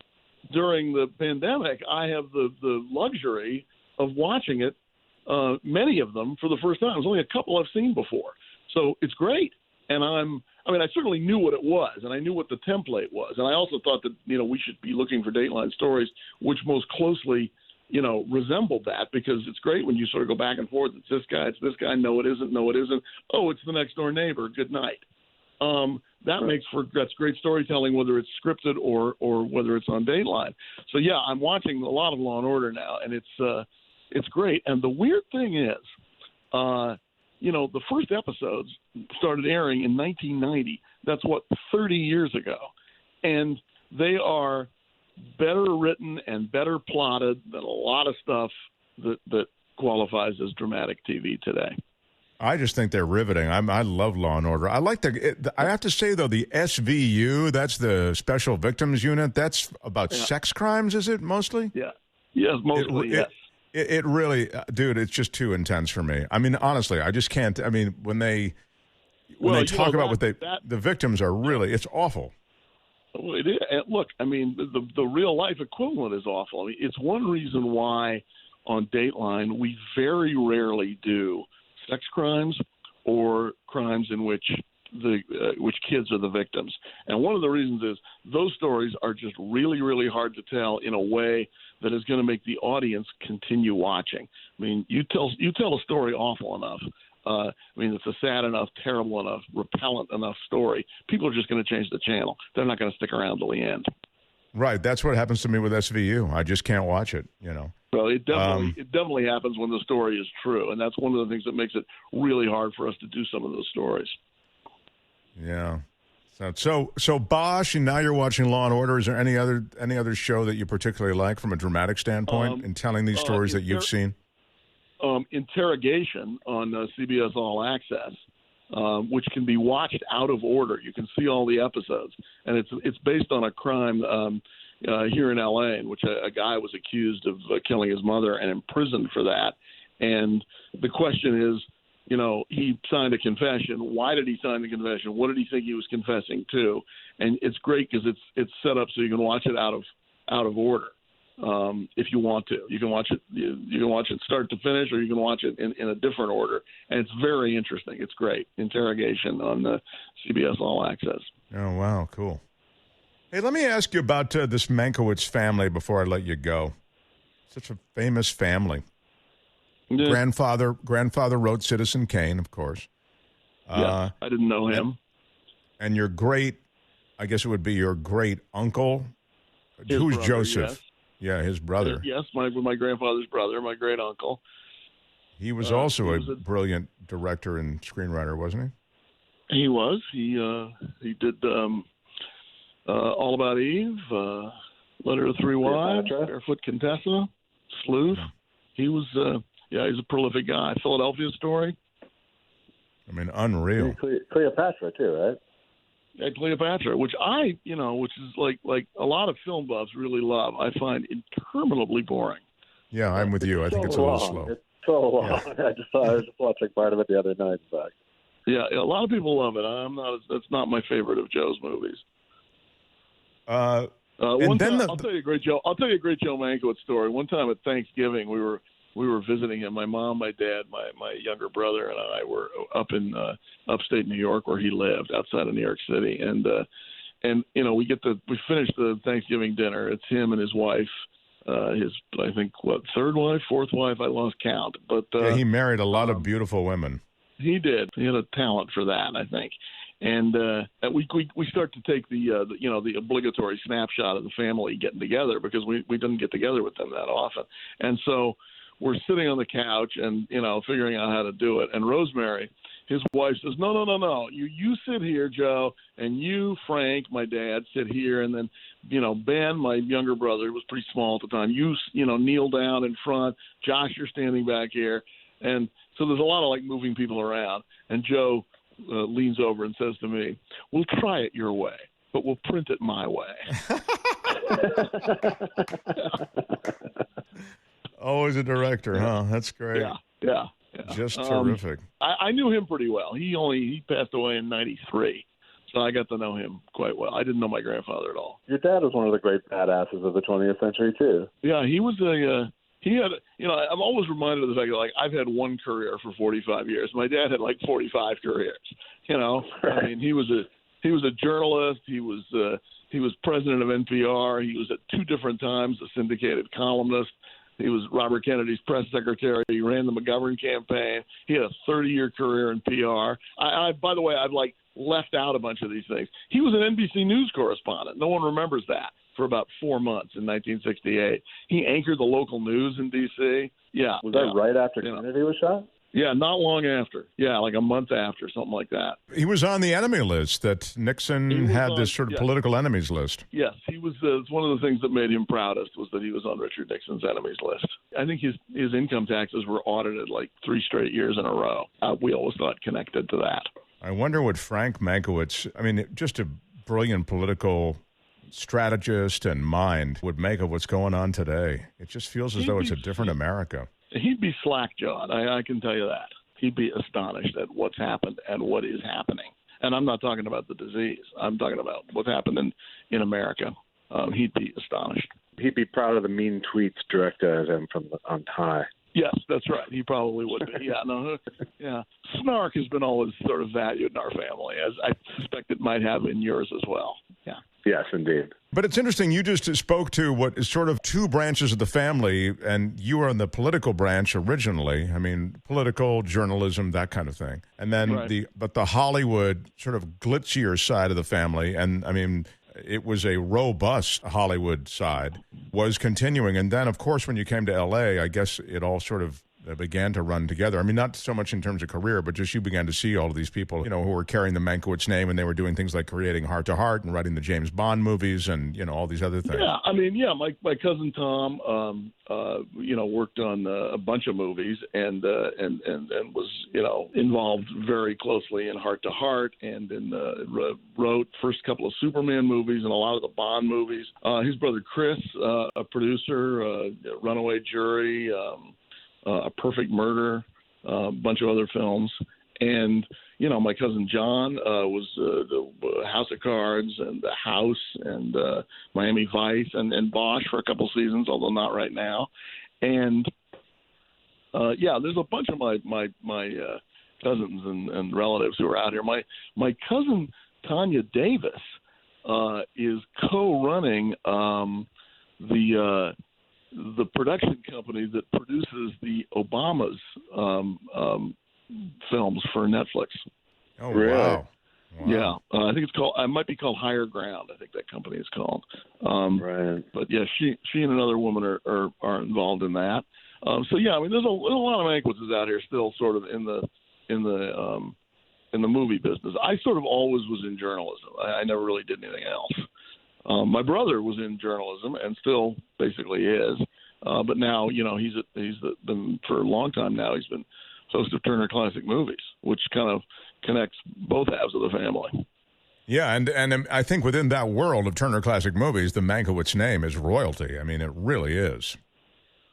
during the pandemic, I have the luxury of watching it, many of them, for the first time. There's only a couple I've seen before. So it's great. And I certainly knew what it was, and I knew what the template was. And I also thought that, we should be looking for Dateline stories which most closely, resembled that, because it's great when you sort of go back and forth. It's this guy, no, it isn't, no, it isn't. Oh, it's the next door neighbor, good night. That's great storytelling, whether it's scripted or whether it's on Dateline. So, yeah, I'm watching a lot of Law and Order now, and it's great. And the weird thing is, the first episodes started airing in 1990. That's 30 years ago. And they are better written and better plotted than a lot of stuff that qualifies as dramatic TV today. I just think they're riveting. I love Law and Order. I like I have to say, though, the SVU, that's the Special Victims Unit, that's about sex crimes, is it, mostly? Yeah. Yes, mostly, yes. It really, dude, it's just too intense for me. I mean, honestly, I just can't. I mean, when they talk about the victims are really, it's awful. Well, it is. Look, I mean, the real life equivalent is awful. I mean, it's one reason why on Dateline we very rarely do sex crimes or crimes in which which kids are the victims. And one of the reasons is those stories are just really, really hard to tell in a way that is going to make the audience continue watching. I mean, you tell a story awful enough. It's a sad enough, terrible enough, repellent enough story. People are just going to change the channel. They're not going to stick around till the end. Right. That's what happens to me with SVU. I just can't watch it, Well, it definitely happens when the story is true, and that's one of the things that makes it really hard for us to do some of those stories. Yeah. So Bosch, and now you're watching Law and Order. Is there any other show that you particularly like from a dramatic standpoint in telling these stories that you've seen? Interrogation on CBS All Access, which can be watched out of order. You can see all the episodes, and it's based on a crime here in L.A. in which a guy was accused of killing his mother and imprisoned for that. And the question is, he signed a confession. Why did he sign the confession? What did he think he was confessing to? And it's great because it's set up so you can watch it out of order. If you want to, you can watch it. You can watch it start to finish, or you can watch it in a different order. And it's very interesting. It's great. Interrogation on the CBS All Access. Oh wow, cool. Hey, let me ask you about this Mankiewicz family before I let you go. Such a famous family. Yeah. Grandfather wrote Citizen Kane, of course. I didn't know him. And your great, I guess it would be your great uncle. His Who's brother, Joseph? Yes. Yeah, his brother. Yes, my grandfather's brother, my great uncle. He was also a brilliant director and screenwriter, wasn't he? He was. He did All About Eve, Letter to Three Wives, Barefoot Contessa, Sleuth. He was. He's a prolific guy. Philadelphia Story. I mean, unreal. Cleopatra too, right? Yeah, Cleopatra, which is like a lot of film buffs really love. I find interminably boring. Yeah, I'm with you. I think it's a little slow. It's so long. Yeah. I was just watching part of it the other night, in fact. Yeah, a lot of people love it. That's not my favorite of Joe's movies. I'll tell you a great Joe Mankiewicz story. One time at Thanksgiving, we were visiting him. My mom, my dad, my younger brother, and I were up in upstate New York, where he lived, outside of New York City. And we finished the Thanksgiving dinner. It's him and his wife, third wife, fourth wife. I lost count. But he married a lot of beautiful women. He did. He had a talent for that, I think. And we start to take the obligatory snapshot of the family getting together, because we didn't get together with them that often. And so we're sitting on the couch and, figuring out how to do it. And Rosemary, his wife, says, no. You sit here, Joe, and you, Frank, my dad, sit here. And then, Ben, my younger brother, was pretty small at the time. You kneel down in front. Josh, you're standing back here. And so there's a lot of moving people around. And Joe leans over and says to me, "We'll try it your way, but we'll print it my way." Always a director, huh? That's great. Yeah. Just terrific. I knew him pretty well. He passed away in '93, So I got to know him quite well. I didn't know my grandfather at all. Your dad was one of the great badasses of the 20th century, too. Yeah, he was I'm always reminded of the fact that, like, I've had one career for 45 years. My dad had, like, 45 careers, Right. I mean, he was a journalist. He was president of NPR. He was at two different times a syndicated columnist. He was Robert Kennedy's press secretary. He ran the McGovern campaign. He had a 30-year career in PR. By the way, I've, like, left out a bunch of these things. He was an NBC News correspondent. No one remembers that, for about 4 months in 1968. He anchored the local news in D.C. Yeah. Was that right after Kennedy was shot? Yeah, not long after. Yeah, like a month after, something like that. He was on the enemy list that Nixon had, this sort of political enemies list. Yes, he was. It's one of the things that made him proudest was that he was on Richard Nixon's enemies list. I think his income taxes were audited like 3 straight years in a row. We always thought connected to that. I wonder what Frank Mankiewicz, I mean, just a brilliant political strategist and mind, would make of what's going on today. It just feels as though it's a different America. He'd be slack-jawed, I can tell you that. He'd be astonished at what's happened and what is happening. And I'm not talking about the disease. I'm talking about what's happened in America. He'd be astonished. He'd be proud of the mean tweets directed at him from on high. Yes, that's right. He probably would be. Yeah. Snark has been always sort of valued in our family, as I suspect it might have in yours as well. Yeah. Yes, indeed. But it's interesting, you just spoke to what is sort of two branches of the family, and you were in the political branch originally. I mean, political, journalism, that kind of thing. And then the Hollywood sort of glitzier side of the family, and I mean, it was a robust Hollywood side, was continuing. And then, of course, when you came to L.A., I guess it all sort of began to run together. I mean, not so much in terms of career, but just you began to see all of these people, who were carrying the Mankiewicz name, and they were doing things like creating Heart to Heart and writing the James Bond movies and, all these other things. Yeah, I mean, my cousin Tom, worked on a bunch of movies and was, involved very closely in Heart to Heart and wrote first couple of Superman movies and a lot of the Bond movies. His brother Chris, a producer, Runaway Jury, A Perfect Murder, a bunch of other films. And, my cousin John was the House of Cards and The House and Miami Vice and Bosch for a couple seasons, although not right now. And, there's a bunch of my cousins and relatives who are out here. My cousin Tanya Davis is co-running the production company that produces the Obama's films for Netflix. Oh, really? Wow. Yeah, I think it might be called Higher Ground. I think that company is called. Right. But yeah, she and another woman are involved in that. So yeah, I mean, there's a lot of Mankiewicz's out here still, sort of in the movie business. I sort of always was in journalism. I never really did anything else. My brother was in journalism and still basically is, but now he's been for a long time now. He's been host of Turner Classic Movies, which kind of connects both halves of the family. Yeah, and I think within that world of Turner Classic Movies, the Mankiewicz name is royalty. I mean, it really is.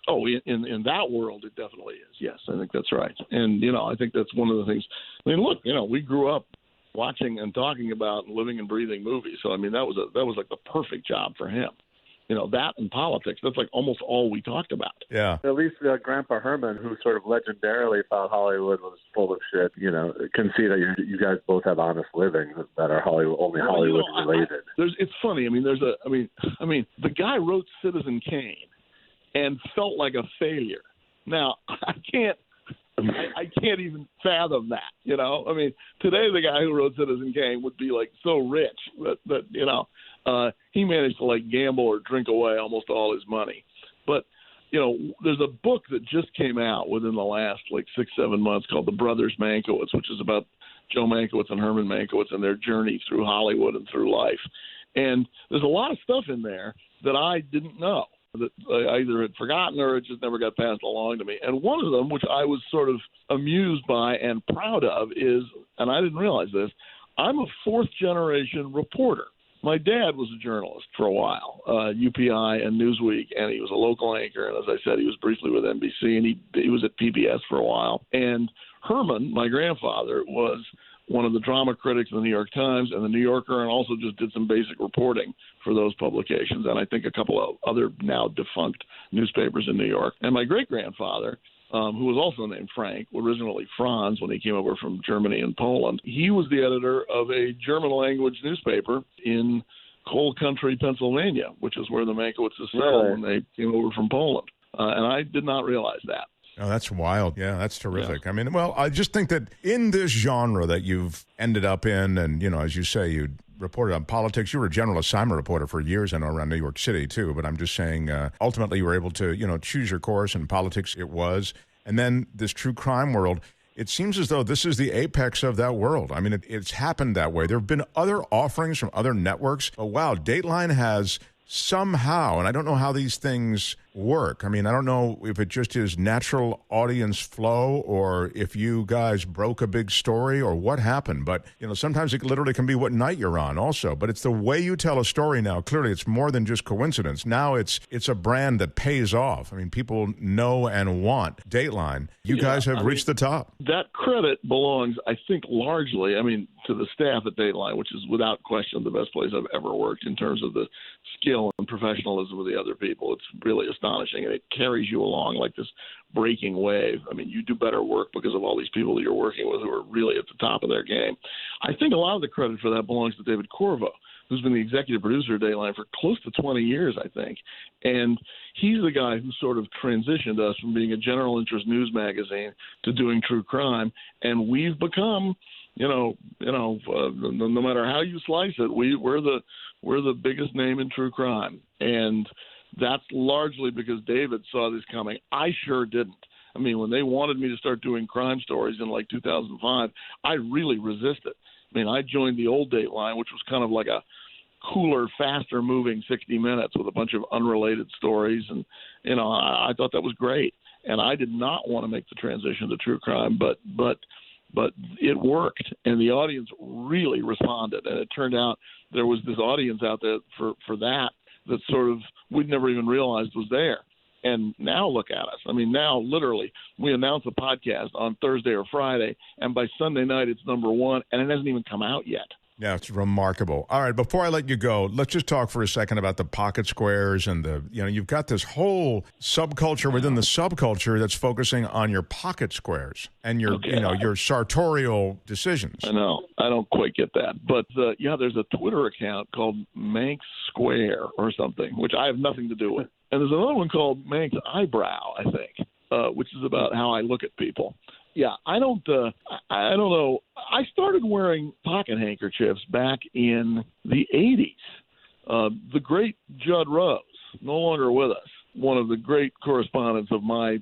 Oh, in that world, it definitely is. Yes, I think that's right. And I think that's one of the things. I mean, look, we grew up watching and talking about and living and breathing movies. So I mean, that was like the perfect job for him. That and politics. That's like almost all we talked about. Yeah. At least Grandpa Herman, who sort of legendarily thought Hollywood was full of shit, can see that you guys both have honest living that are Hollywood related. It's funny. I mean, the guy wrote Citizen Kane and felt like a failure. Now, I can't even fathom that, I mean, today the guy who wrote Citizen Kane would be like so rich that he managed to like gamble or drink away almost all his money. But, there's a book that just came out within the last like 6-7 months called The Brothers Mankiewicz, which is about Joe Mankiewicz and Herman Mankiewicz and their journey through Hollywood and through life. And there's a lot of stuff in there that I didn't know, that I either had forgotten or it just never got passed along to me. And one of them, which I was sort of amused by and proud of, is, and I didn't realize this, I'm a fourth-generation reporter. My dad was a journalist for a while, UPI and Newsweek, and he was a local anchor. And as I said, he was briefly with NBC, and he was at PBS for a while. And Herman, my grandfather, was one of the drama critics in the New York Times and the New Yorker, and also just did some basic reporting for those publications, and I think a couple of other now defunct newspapers in New York. And my great-grandfather, who was also named Frank, originally Franz when he came over from Germany and Poland, he was the editor of a German-language newspaper in Coal Country, Pennsylvania, which is where the Mankiewicz settled when they came over from Poland. And I did not realize that. Oh, that's wild. Yeah, that's terrific. Yeah. I mean, well, I just think that in this genre that you've ended up in, and, as you say, you reported on politics. You were a general assignment reporter for years, I know, around New York City, too. But I'm just saying, ultimately, you were able to, choose your course, and politics it was. And then this true crime world, it seems as though this is the apex of that world. I mean, it's happened that way. There have been other offerings from other networks. But, wow, Dateline has somehow, and I don't know how these things work. I mean, I don't know if it just is natural audience flow or if you guys broke a big story or what happened. But, sometimes it literally can be what night you're on also. But it's the way you tell a story now. Clearly, it's more than just coincidence. Now it's a brand that pays off. I mean, people know and want Dateline. You guys have reached the top. That credit belongs, I think, largely, to the staff at Dateline, which is without question the best place I've ever worked in terms of the skill and professionalism of the other people. It's really astonishing, and it carries you along like this breaking wave. I mean, you do better work because of all these people that you're working with who are really at the top of their game. I think a lot of the credit for that belongs to David Corvo, who's been the executive producer of Dateline for close to 20 years, I think. And he's the guy who sort of transitioned us from being a general interest news magazine to doing true crime. And we've become, no matter how you slice it, we're the biggest name in true crime. And that's largely because David saw this coming. I sure didn't. I mean, when they wanted me to start doing crime stories in 2005, I really resisted. I mean, I joined the old Dateline, which was kind of like a cooler, faster moving 60 Minutes with a bunch of unrelated stories. And, I thought that was great. And I did not want to make the transition to true crime, but it worked, and the audience really responded. And it turned out there was this audience out there for that sort of we'd never even realized was there. And now look at us. I mean, now literally we announce a podcast on Thursday or Friday, and by Sunday night it's number one, and it hasn't even come out yet. Yeah, it's remarkable. All right, before I let you go, let's just talk for a second about the pocket squares and you've got this whole subculture within the subculture that's focusing on your pocket squares and your, your sartorial decisions. I know. I don't quite get that. But, there's a Twitter account called Manx Square or something, which I have nothing to do with. And there's another one called Manx Eyebrow, I think, which is about how I look at people. Yeah, I don't know. I started wearing pocket handkerchiefs back in the 80s. The great Judd Rose, no longer with us, one of the great correspondents of my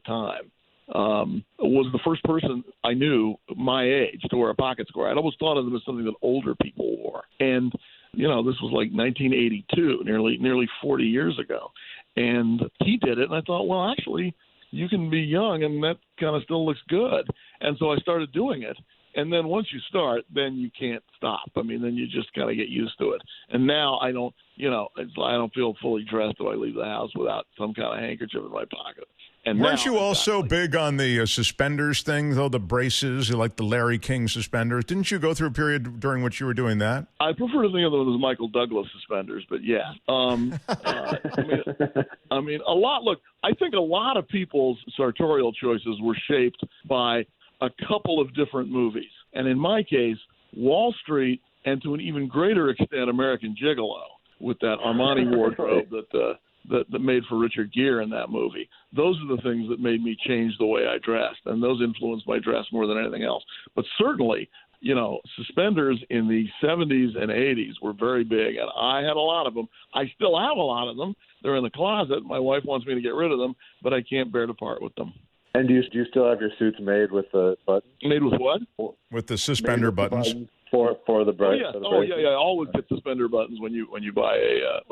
time, was the first person I knew my age to wear a pocket square. I'd always thought of them as something that older people wore. And, this was like 1982, nearly 40 years ago. And he did it, and I thought, well, actually, you can be young, and that kind of still looks good. And so I started doing it. And then once you start, then you can't stop. I mean, then you just kind of get used to it. And now I don't, I don't feel fully dressed if I leave the house without some kind of handkerchief in my pocket. And weren't you also big on the suspenders thing, though, the braces, like the Larry King suspenders? Didn't you go through a period during which you were doing that? I prefer to think of them as Michael Douglas suspenders, but yeah. I mean, a lot. Look, I think a lot of people's sartorial choices were shaped by a couple of different movies. And in my case, Wall Street, and to an even greater extent, American Gigolo, with that Armani wardrobe that made for Richard Gere in that movie. Those are the things that made me change the way I dressed, and those influenced my dress more than anything else. But certainly, suspenders in the 70s and 80s were very big, and I had a lot of them. I still have a lot of them. They're in the closet. My wife wants me to get rid of them, but I can't bear to part with them. And do you still have your suits made with the buttons? Made with what? With the suspender buttons. For the brace. Oh yeah. I always get suspender buttons when you buy a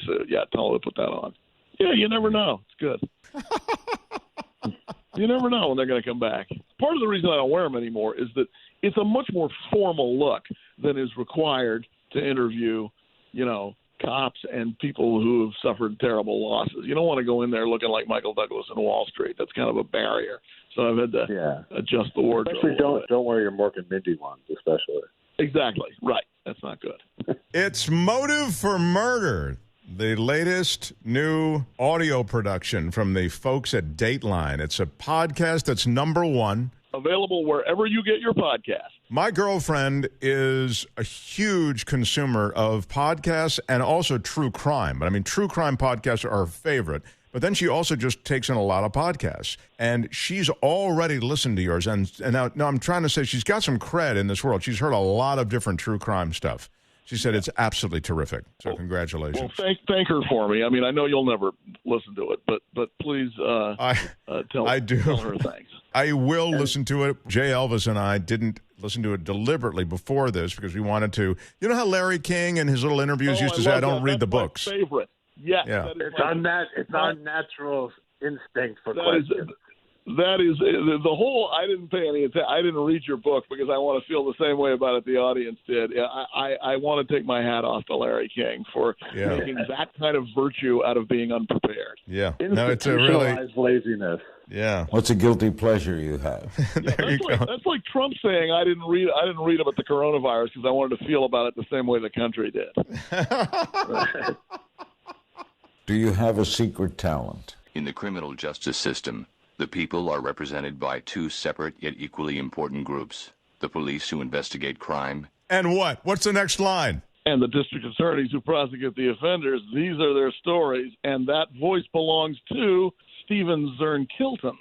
suit. Yeah, tell them to put that on. Yeah, you never know. It's good. You never know when they're going to come back. Part of the reason I don't wear them anymore is that it's a much more formal look than is required to interview, cops and people who have suffered terrible losses. You don't want to go in there looking like Michael Douglas in Wall Street. That's kind of a barrier. So I've had to adjust the wardrobe. Especially don't wear your Mork and Mindy ones, especially. Exactly. Right. That's not good. It's Motive for Murder, the latest new audio production from the folks at Dateline. It's a podcast that's #1. Available wherever you get your podcast. My girlfriend is a huge consumer of podcasts and also true crime. But I mean, true crime podcasts are her favorite. But then she also just takes in a lot of podcasts. And she's already listened to yours. And now I'm trying to say she's got some cred in this world. She's heard a lot of different true crime stuff. She said it's absolutely terrific. So congratulations. Well, thank her for me. I mean, I know you'll never listen to it, but please tell her thanks. I will listen to it. J Elvis and I didn't listen to it deliberately before this because we wanted to. You know how Larry King in his little interviews used to say, I don't read the books. That's my favorite. Yes, yeah. It's our natural instinct for questions. That is the whole. I didn't pay any attention. I didn't read your book because I want to feel the same way about it the audience did. I want to take my hat off to Larry King for making that kind of virtue out of being unprepared. Yeah, no, it's a really laziness. Yeah, what's a guilty pleasure you have? That's like Trump saying I didn't read about the coronavirus because I wanted to feel about it the same way the country did. Do you have a secret talent? In the criminal justice system, the people are represented by two separate yet equally important groups. The police who investigate crime. And what? What's the next line? And the district attorneys who prosecute the offenders. These are their stories. And that voice belongs to Stephen Zern-Kilton.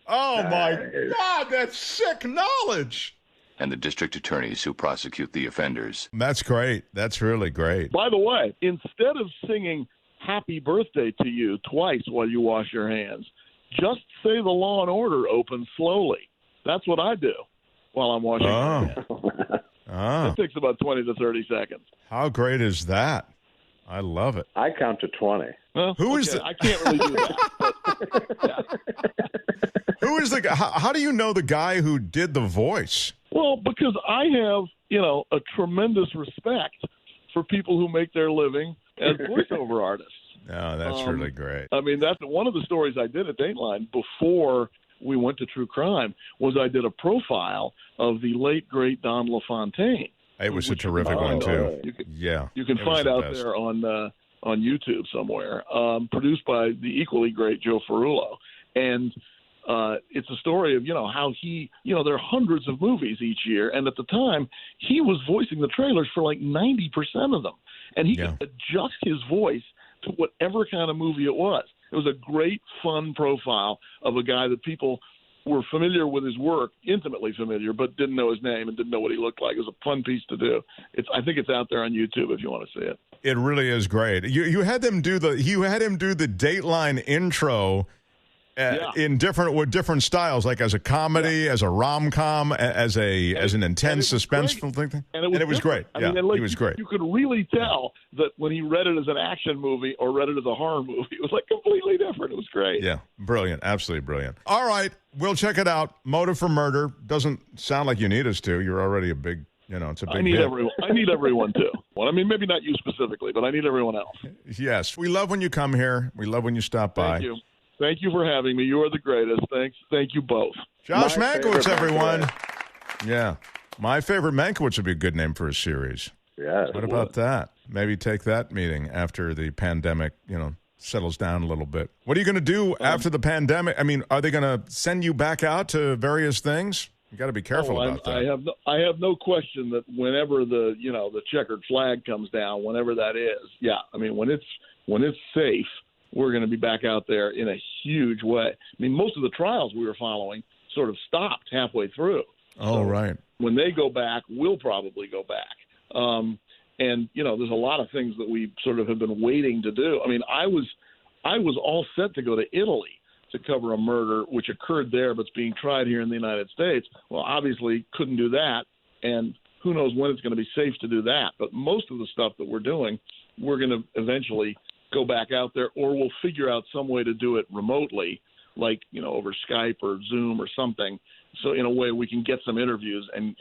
Oh, my God, that's sick knowledge. And the district attorneys who prosecute the offenders. That's great. That's really great. By the way, instead of singing Happy Birthday to You twice while you wash your hands, just say the Law and Order opens slowly. That's what I do while I'm washing my hands. It takes about 20 to 30 seconds. How great is that? I love it. I count to 20. Well, Who is I can't really do that. But, Who is the guy? How do you know the guy who did the voice? Well, because I have, a tremendous respect for people who make their living as voiceover artists. Oh, that's really great. I mean, that's one of the stories I did at Dateline before we went to true crime was I did a profile of the late, great Don LaFontaine. It was a terrific one, too. You can find out there on YouTube somewhere, produced by the equally great Joe Ferrullo. And it's a story of, how he, there are hundreds of movies each year. And at the time, he was voicing the trailers for like 90% of them. And he could adjust his voice to whatever kind of movie it was. It was a great, fun profile of a guy that people were familiar with his work, intimately familiar, but didn't know his name and didn't know what he looked like. It was a fun piece to do. I think it's out there on YouTube if you want to see it. It really is great. You had him do the Dateline intro with different styles, like as a comedy, as a rom-com, as an intense suspenseful thing. And it was great. I mean, he was great. You could really tell that when he read it as an action movie or read it as a horror movie, it was like completely different. It was great. Yeah, brilliant. Absolutely brilliant. All right, we'll check it out. Motive for Murder. Doesn't sound like you need us to. You're already a big, it's a big I need everyone too. Well, I mean, maybe not you specifically, but I need everyone else. Yes. We love when you come here. We love when you stop by. Thank you. Thank you for having me. You are the greatest. Thanks. Thank you both. Josh Mankiewicz, everyone. Yeah. My favorite Mankiewicz would be a good name for a series. Yeah. What about that? Maybe take that meeting after the pandemic, settles down a little bit. What are you going to do after the pandemic? I mean, are they going to send you back out to various things? You got to be careful about that. I have no question that whenever the checkered flag comes down, whenever that is, I mean, when it's safe, we're going to be back out there in a huge way. I mean, most of the trials we were following sort of stopped halfway through. Oh, right. When they go back, we'll probably go back. And, there's a lot of things that we sort of have been waiting to do. I mean, I was all set to go to Italy to cover a murder which occurred there but's being tried here in the United States. Well, obviously couldn't do that, and who knows when it's going to be safe to do that. But most of the stuff that we're doing, we're going to eventually go back out there, or we'll figure out some way to do it remotely like, over Skype or Zoom or something. So in a way we can get some interviews and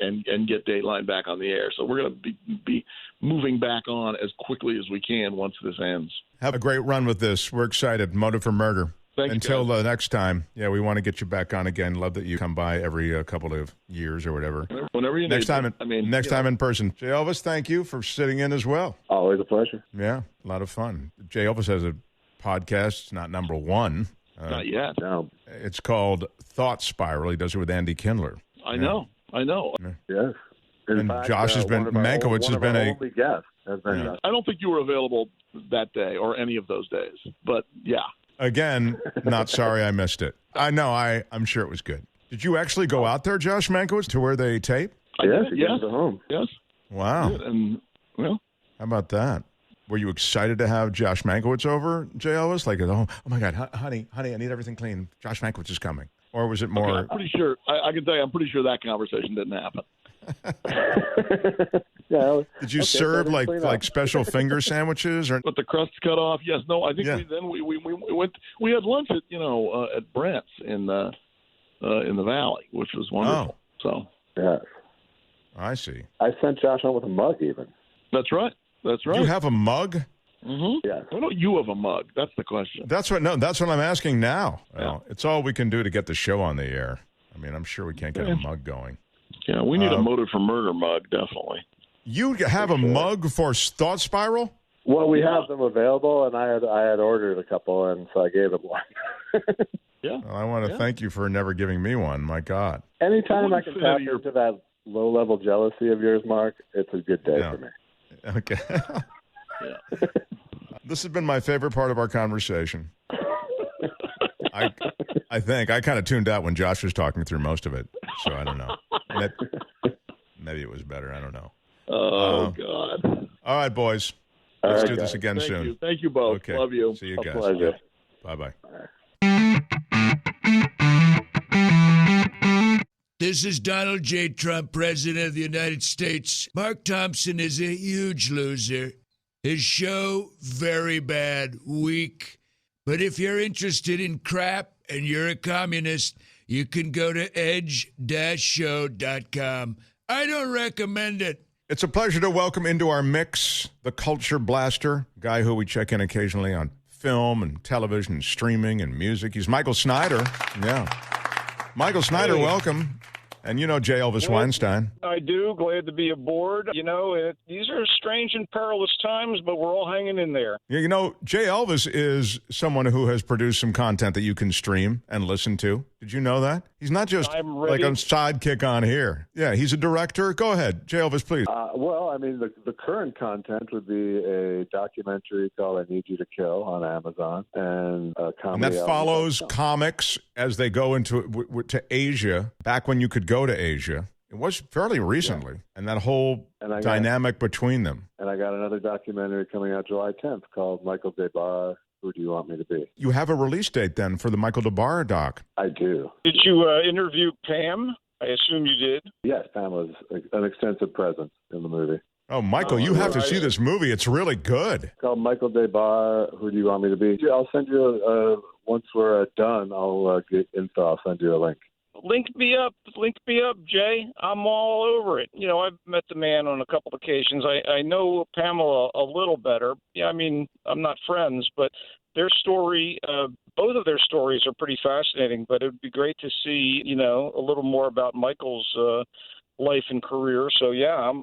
get Dateline back on the air. So we're going to be moving back on as quickly as we can once this ends. Have a great run with this. We're excited. Motive for Murder. Thanks, Until guys. next time. Yeah, we want to get you back on again. Love that you come by every couple of years or whatever. Whenever you next need time, it. next time in person. J Elvis, thank you for sitting in as well. Always a pleasure. Yeah, a lot of fun. J Elvis has a podcast. It's not number one. Not yet. No. It's called Thought Spiral. He does it with Andy Kindler. I know. Yes. And Josh has been, Mankiewicz has been a guest. I don't think you were available that day or any of those days, but yeah. Again, not sorry I missed it. I know, I'm sure it was good. Did you actually go out there, Josh Mankiewicz, to where they tape? Yes, Yes. home. Yes. Wow. And, well, how about that? Were you excited to have Josh Mankiewicz over, J Elvis? Like, oh my God, honey, I need everything clean. Josh Mankiewicz is coming. Or was it more? okay, I'm pretty sure. I can tell you, I'm pretty sure that conversation didn't happen. Yeah. Did you serve like special finger sandwiches or? But the crust cut off. Yes. No. I think Yeah. we went. We had lunch at at Brent's in the Valley, which was wonderful. So Yes. I see. I sent Josh home with a mug even. that's right. That's right. You have a mug? Mm-hmm. Yes. Why don't you have a mug? That's the question. That's what I'm asking now. Well, it's all we can do to get the show on the air. I mean, I'm sure we can't get a mug going. Yeah, we need a Motive for Murder mug, definitely. You have a mug for Thought Spiral? Well, we have them available, and I had ordered a couple, and so I gave him one. Yeah. Well, I want to thank you for never giving me one. My God. Anytime I can tap into that low-level jealousy of yours, Mark, it's a good day for me. Okay. Yeah. This has been my favorite part of our conversation. I think I kind of tuned out when Josh was talking through most of it, so I don't know. Maybe it was better. I don't know. Oh, God. All right, boys. Let's do this again soon. Thank you both. Okay. Love you. See you guys. Pleasure. Bye-bye. This is Donald J. Trump, President of the United States. Mark Thompson is a huge loser. His show, very bad, weak. But if you're interested in crap and you're a communist, you can go to edge-show.com. I don't recommend it. It's a pleasure to welcome into our mix the Culture Blaster, guy who we check in occasionally on film and television and streaming and music. He's Michael Snyder. Yeah. Michael Snyder, welcome. And you know J Elvis Weinstein. I do. Glad to be aboard. These are strange and perilous times, but we're all hanging in there. Yeah, J Elvis is someone who has produced some content that you can stream and listen to. Did you know that? He's not just like a sidekick on here. Yeah, he's a director. Go ahead. J Elvis, please. Well, I mean, the current content would be a documentary called I Need You to Kill on Amazon, and a comedy. And that follows comics as they go to Asia, back when you could go to Asia. It was fairly recently, and that whole dynamic between them. And I got another documentary coming out July 10th called Michael DeBar, Who Do You Want Me to Be? You have a release date then for the Michael DeBar doc. I do. Did you interview Pam? I assume you did. Yes, Pam was an extensive presence in the movie. Oh, Michael, you have to see this movie. It's really good. It's called Michael DeBar, Who Do You Want Me to Be? I'll send you once we're done, I'll get info. I'll send you a link. Link me up, Jay. I'm all over it. I've met the man on a couple of occasions. I know Pamela a little better. Yeah, I mean, I'm not friends, but their story, both of their stories are pretty fascinating. But it would be great to see, a little more about Michael's life and career. So yeah, I'm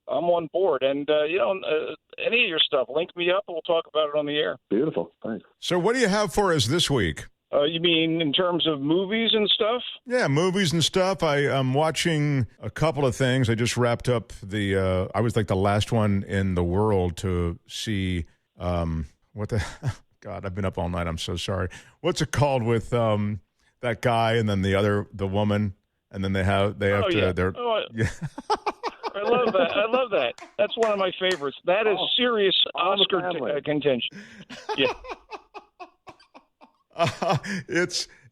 on board. And any of your stuff, link me up, and we'll talk about it on the air. Beautiful, thanks. So, what do you have for us this week? You mean in terms of movies and stuff? Yeah, movies and stuff. I'm watching a couple of things. I just wrapped up I was like the last one in the world to see, God, I've been up all night. I'm so sorry. What's it called with that guy and then the woman, and then they have yeah. Yeah. I love that. That's one of my favorites. That is serious Oscar contention. Yeah.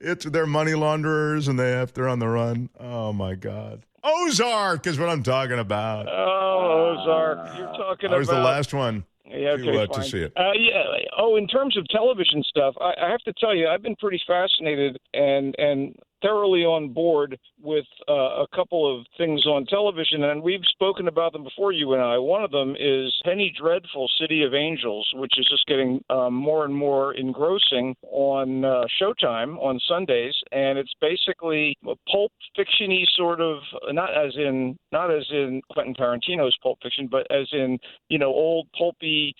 They're money launderers and they're on the run. Oh my God. Ozark is what I'm talking about. Oh, Ozark. You're talking about. That was the last one. Yeah, okay, to see it. Yeah. Oh, in terms of television stuff, I have to tell you, I've been pretty fascinated and thoroughly on board with a couple of things on television, and we've spoken about them before, you and I. One of them is Penny Dreadful, City of Angels, which is just getting more and more engrossing on Showtime on Sundays, and it's basically a pulp fiction-y sort of, not as in Quentin Tarantino's Pulp Fiction, but as in, old pulpy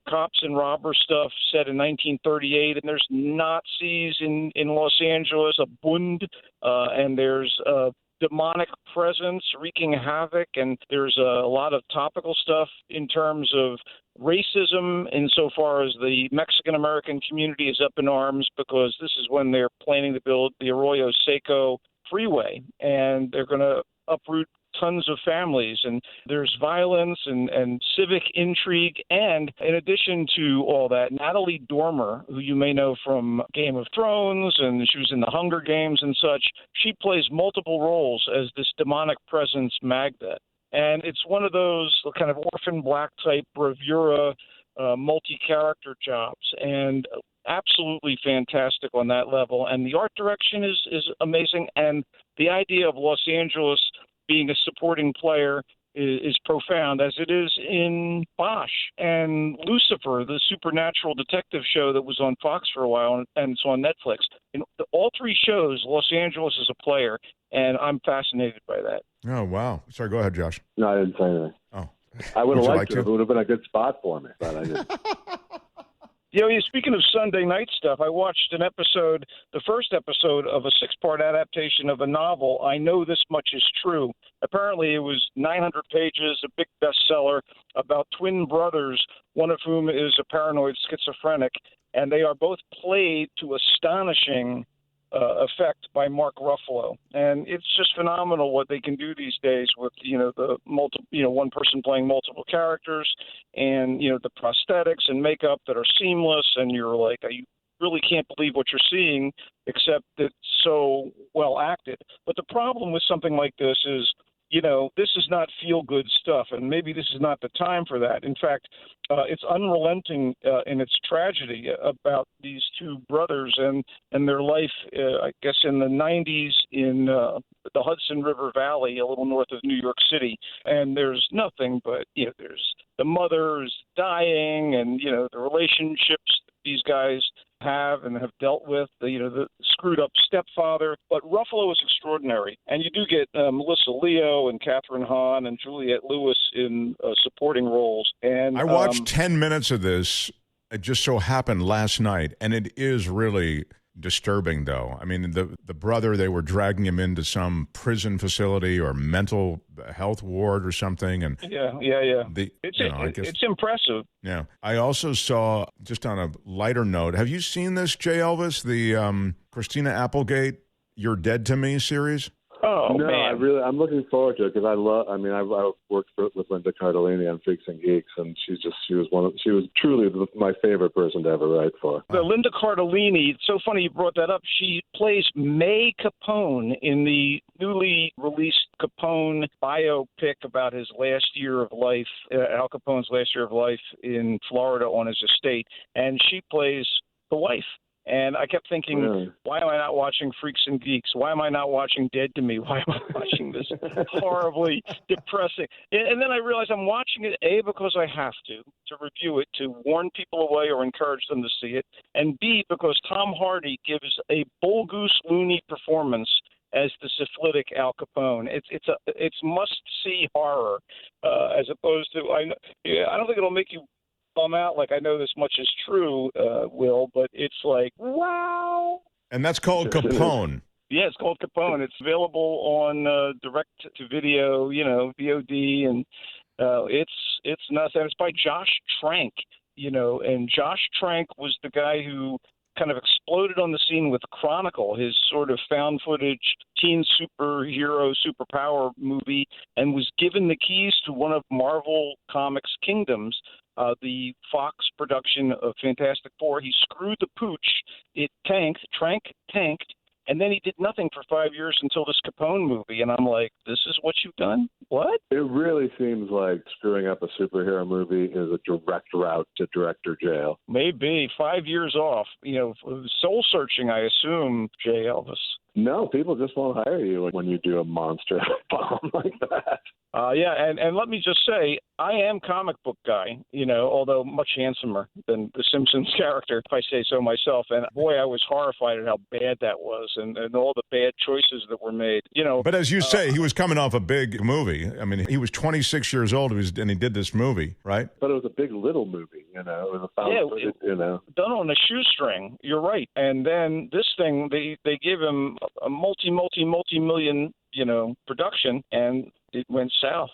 cops and robber stuff set in 1938, and there's Nazis in Los Angeles, a Bund, and there's a demonic presence wreaking havoc, and there's a lot of topical stuff in terms of racism insofar as the Mexican-American community is up in arms because this is when they're planning to build the Arroyo Seco freeway, and they're going to uproot tons of families, and there's violence and civic intrigue. And in addition to all that, Natalie Dormer, who you may know from Game of Thrones, and she was in the Hunger Games and such, she plays multiple roles as this demonic presence Magda. And it's one of those kind of Orphan Black type bravura multi-character jobs, and absolutely fantastic on that level. And the art direction is amazing, and the idea of Los Angeles being a supporting player is profound, as it is in Bosch and Lucifer, the supernatural detective show that was on Fox for a while, and it's on Netflix. In all three shows, Los Angeles is a player, and I'm fascinated by that. Oh, wow. Sorry, go ahead, Josh. No, I didn't say anything. Oh. I would have Would you liked like it. to? It would have been a good spot for me, but I didn't. Speaking of Sunday night stuff, I watched the first episode of a 6-part adaptation of a novel, I Know This Much Is True. Apparently it was 900 pages, a big bestseller, about twin brothers, one of whom is a paranoid schizophrenic, and they are both played to astonishing effect by Mark Ruffalo. And it's just phenomenal what they can do these days with, the one person playing multiple characters, and, the prosthetics and makeup that are seamless, and you're like, you really can't believe what you're seeing, except it's so well acted. But the problem with something like this is, this is not feel-good stuff, and maybe this is not the time for that. In fact, it's unrelenting in its tragedy about these two brothers and their life, I guess, in the 90s in the Hudson River Valley, a little north of New York City. And there's nothing but, there's the mother's dying, and, the relationships these guys have and have dealt with, the screwed up stepfather. But Ruffalo is extraordinary. And you do get Melissa Leo and Catherine Hahn and Juliette Lewis in supporting roles. And I watched 10 minutes of this. It just so happened last night, and it is really disturbing, though. I mean, the brother, they were dragging him into some prison facility or mental health ward or something, and it's impressive. Yeah, I also saw, just on a lighter note, have you seen this, J Elvis, the Christina Applegate "You're Dead to Me" series? Oh, no, man. I'm looking forward to it because I've worked with Linda Cardellini on Freaks and Geeks, and she was truly my favorite person to ever write for. The Linda Cardellini, it's so funny you brought that up. She plays May Capone in the newly released Capone biopic about his last year of life, Al Capone's last year of life in Florida on his estate, and she plays the wife. And I kept thinking, why am I not watching Freaks and Geeks? Why am I not watching Dead to Me? Why am I watching this horribly depressing? And then I realized I'm watching it, A, because I have to review it, to warn people away or encourage them to see it, and B, because Tom Hardy gives a bull goose loony performance as the syphilitic Al Capone. It's must-see horror, as opposed to, I don't think it'll make you bum out like I Know This Much Is True, Will, but it's like, wow. And that's called Capone. Yeah, it's called Capone. It's available on direct-to-video, VOD, and it's nuts. And it's by Josh Trank, and Josh Trank was the guy who kind of exploded on the scene with Chronicle, his sort of found footage teen superhero superpower movie, and was given the keys to one of Marvel Comics' kingdoms, the Fox production of Fantastic Four. He screwed the pooch. It tanked, And then he did nothing for 5 years until this Capone movie. And I'm like, this is what you've done? What? It really seems like screwing up a superhero movie is a direct route to director jail. Maybe 5 years off. Soul searching, I assume, J Elvis. No, people just won't hire you when you do a monster bomb like that. Yeah, and let me just say, I am comic book guy, although much handsomer than the Simpsons character, if I say so myself. And boy, I was horrified at how bad that was and all the bad choices that were made. But as you say, he was coming off a big movie. I mean, he was 26 years old and he did this movie, right? But it was a big little movie, It was a done on a shoestring. You're right. And then this thing, they gave him a multi-million, production, and it went south,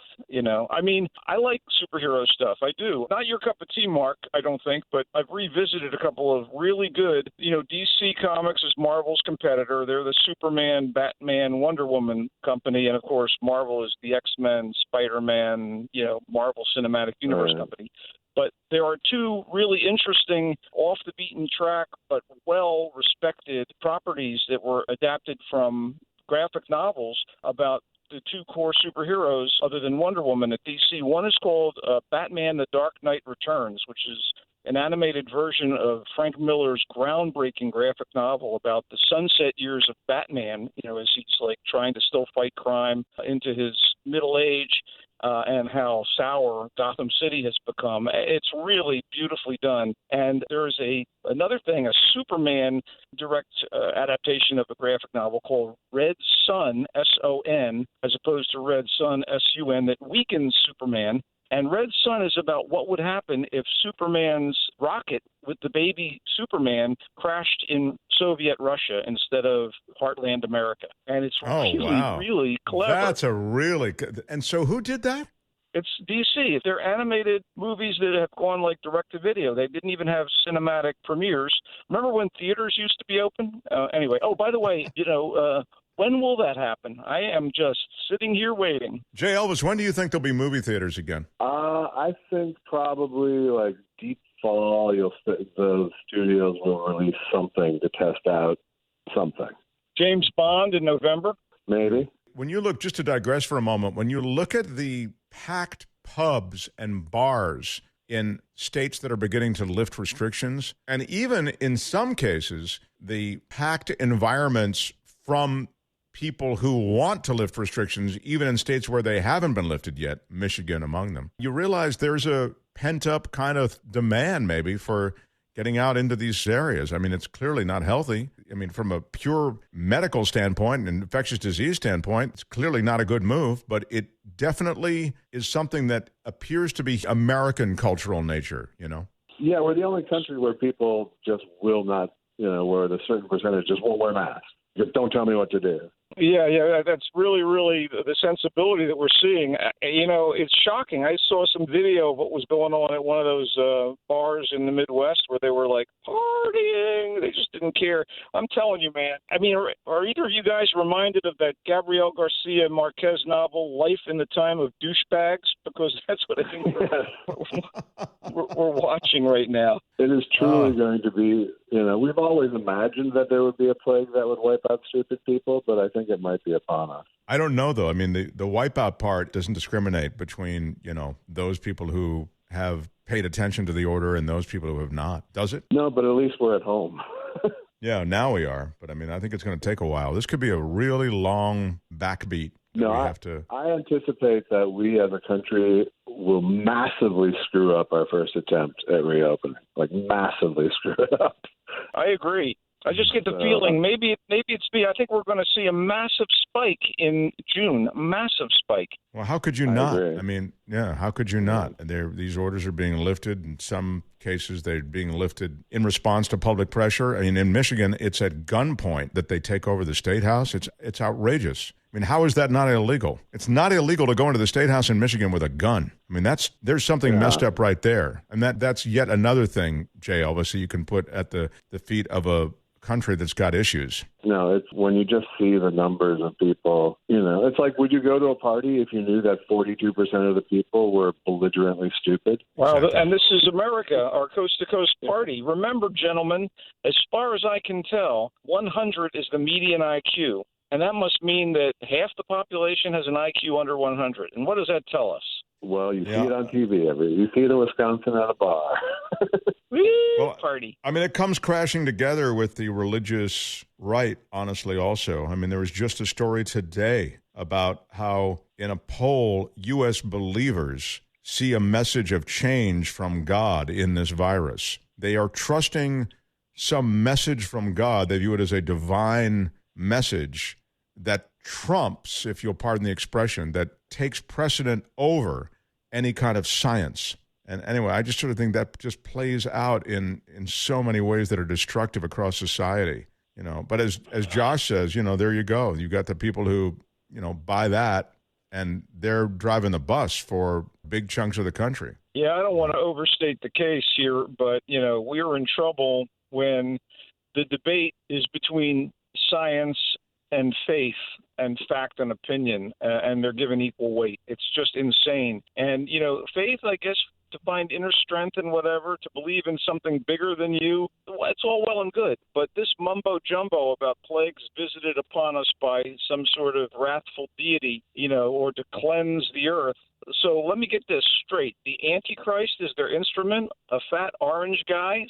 I mean, I like superhero stuff. I do. Not your cup of tea, Mark, I don't think, but I've revisited a couple of really good, DC Comics is Marvel's competitor. They're the Superman, Batman, Wonder Woman company. And of course, Marvel is the X-Men, Spider-Man, Marvel Cinematic Universe company. But there are two really interesting, off-the-beaten-track, but well-respected properties that were adapted from graphic novels about the two core superheroes other than Wonder Woman at DC. One is called Batman The Dark Knight Returns, which is an animated version of Frank Miller's groundbreaking graphic novel about the sunset years of Batman, as he's like trying to still fight crime into his middle age. And how sour Gotham City has become. It's really beautifully done. And there's another thing, a Superman direct adaptation of a graphic novel called Red Sun, S-O-N, as opposed to Red Sun, S-U-N, that weakens Superman. And Red Sun is about what would happen if Superman's rocket with the baby Superman crashed in Soviet Russia instead of Heartland America. And it's really clever. That's a really good. And so who did that? It's DC. They're animated movies that have gone like direct to video. They didn't even have cinematic premieres. Remember when theaters used to be open? Anyway. Oh, by the way, when will that happen? I am just sitting here waiting. J Elvis, when do you think there'll be movie theaters again? I think probably like deep fall. The studios will release something to test out something. James Bond in November? Maybe. When you look, just to digress for a moment, when you look at the packed pubs and bars in states that are beginning to lift restrictions, and even in some cases, the packed environments from people who want to lift restrictions, even in states where they haven't been lifted yet, Michigan among them, you realize there's a pent-up kind of demand maybe for getting out into these areas. I mean, it's clearly not healthy. I mean, from a pure medical standpoint and infectious disease standpoint, it's clearly not a good move, but it definitely is something that appears to be American cultural nature, Yeah, we're the only country where people just will not, where the certain percentage just won't wear masks. Just don't tell me what to do. Yeah, that's really, really the sensibility that we're seeing. It's shocking. I saw some video of what was going on at one of those bars in the Midwest where they were like partying. They just didn't care. I'm telling you, man. I mean, are either of you guys reminded of that Gabriel Garcia Marquez novel, Life in the Time of Douchebags? Because that's what I think we're watching right now. It is truly going to be, we've always imagined that there would be a plague that would wipe out stupid people, but I think it might be upon us. I don't know, though. I mean, the wipeout part doesn't discriminate between, those people who have paid attention to the order and those people who have not, does it? No, but at least we're at home. Yeah, now we are. But, I mean, I think it's going to take a while. This could be a really long backbeat. I anticipate that we as a country will massively screw up our first attempt at reopening, like massively screw it up. I agree. I just get the feeling maybe it's me. I think we're going to see a massive spike in June. A massive spike. Well, how could you not? I mean, how could you not? These orders are being lifted. In some cases, they're being lifted in response to public pressure. I mean, in Michigan, it's at gunpoint that they take over the State House. It's outrageous. I mean, how is that not illegal? It's not illegal to go into the State House in Michigan with a gun. I mean, there's something messed up right there. And that's yet another thing, J Elvis, that you can put at the feet of a country that's got issues. No, it's when you just see the numbers of people, it's like, would you go to a party if you knew that 42% of the people were belligerently stupid? Wow, and this is America, our coast-to-coast party. Remember, gentlemen, as far as I can tell, 100 is the median IQ, and that must mean that half the population has an IQ under 100. And what does that tell us? Well, you see it on TV. You see it in Wisconsin at a bar. Well, party. I mean, it comes crashing together with the religious right, honestly, also. I mean, there was just a story today about how in a poll, U.S. believers see a message of change from God in this virus. They are trusting some message from God. They view it as a divine message that trumps, if you'll pardon the expression, that takes precedent over any kind of science. And anyway, I just sort of think that just plays out in so many ways that are destructive across society, But as Josh says, there you go. You got the people who, buy that, and they're driving the bus for big chunks of the country. Yeah, I don't want to overstate the case here, but, we're in trouble when the debate is between science and faith and fact and opinion, and they're given equal weight. It's just insane. And, faith, I guess, to find inner strength and whatever, to believe in something bigger than you, it's all well and good. But this mumbo-jumbo about plagues visited upon us by some sort of wrathful deity, or to cleanse the earth. So let me get this straight. The Antichrist is their instrument, a fat orange guy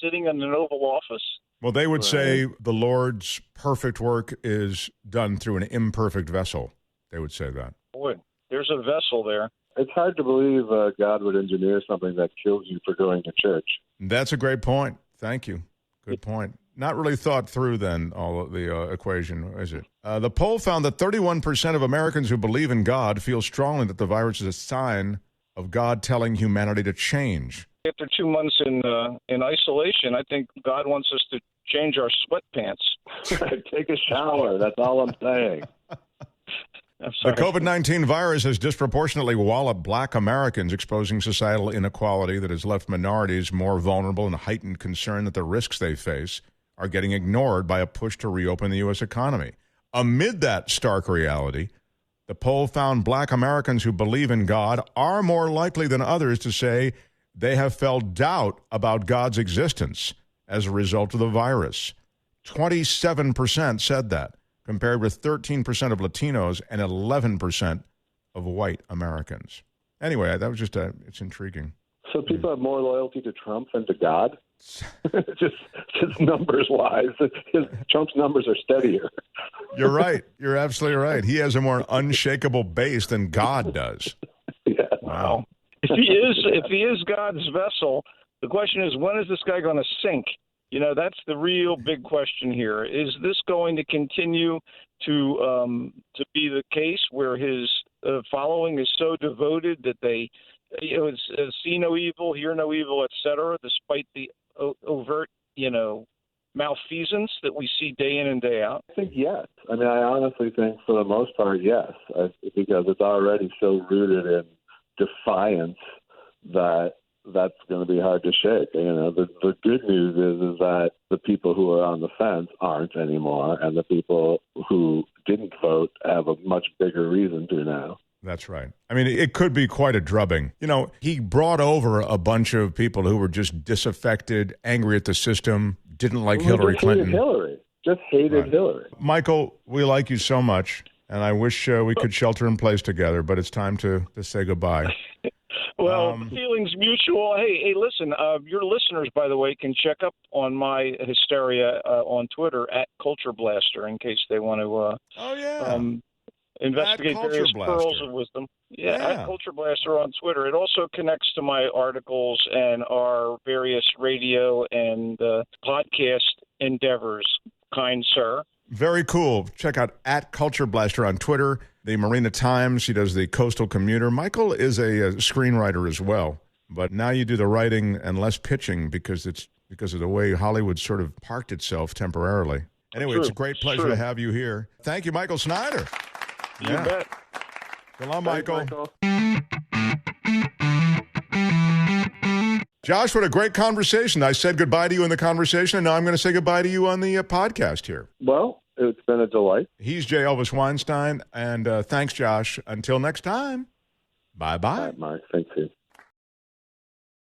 sitting in an Oval Office? Well, they would say the Lord's perfect work is done through an imperfect vessel. They would say that. Boy, there's a vessel there. It's hard to believe God would engineer something that kills you for going to church. That's a great point. Thank you. Good point. Not really thought through then, all of the equation, is it? The poll found that 31% of Americans who believe in God feel strongly that the virus is a sign of God telling humanity to change. After 2 months in isolation, I think God wants us to change our sweatpants. Take a shower. That's all I'm saying. The COVID-19 virus has disproportionately walloped black Americans, exposing societal inequality that has left minorities more vulnerable and heightened concern that the risks they face are getting ignored by a push to reopen the U.S. economy. Amid that stark reality, the poll found black Americans who believe in God are more likely than others to say they have felt doubt about God's existence as a result of the virus. 27% said that, compared with 13% of Latinos and 11% of white Americans. Anyway, that was just it's intriguing. So people have more loyalty to Trump than to God? just numbers-wise. Trump's numbers are steadier. You're right. You're absolutely right. He has a more unshakable base than God does. Yeah. Wow. If he is God's vessel, the question is, when is this guy going to sink? That's the real big question here. Is this going to continue to be the case where his following is so devoted that they see no evil, hear no evil, etc., despite the overt, malfeasance that we see day in and day out? I think yes. I mean, I honestly think for the most part, yes, because it's already so rooted in defiance that's going to be hard to shake. The good news is that the people who are on the fence aren't anymore, and the people who didn't vote have a much bigger reason to now. That's right. I mean, it could be quite a drubbing. He brought over a bunch of people who were just disaffected, angry at the system, didn't like Hillary Clinton. Just hated Hillary. Michael, we like you so much, and I wish we could shelter in place together, but it's time to say goodbye. Well, feelings mutual. Hey, listen, your listeners, by the way, can check up on my hysteria on Twitter at Culture Blaster in case they want to investigate various pearls of wisdom. Yeah, at Culture Blaster on Twitter. It also connects to my articles and our various radio and podcast endeavors, kind sir. Very cool. Check out at Culture Blaster on Twitter. The Marina Times, he does the Coastal Commuter. Michael is a screenwriter as well, but now you do the writing and less pitching because of the way Hollywood sort of parked itself temporarily. Anyway, It's a great pleasure to have you here. Thank you, Michael Snyder. You bet. Hello, Michael. Thanks, Michael. Josh, what a great conversation. I said goodbye to you in the conversation, and now I'm going to say goodbye to you on the podcast here. Well, it's been a delight. He's J Elvis Weinstein, and thanks, Josh. Until next time, bye-bye. Mike. Thank you.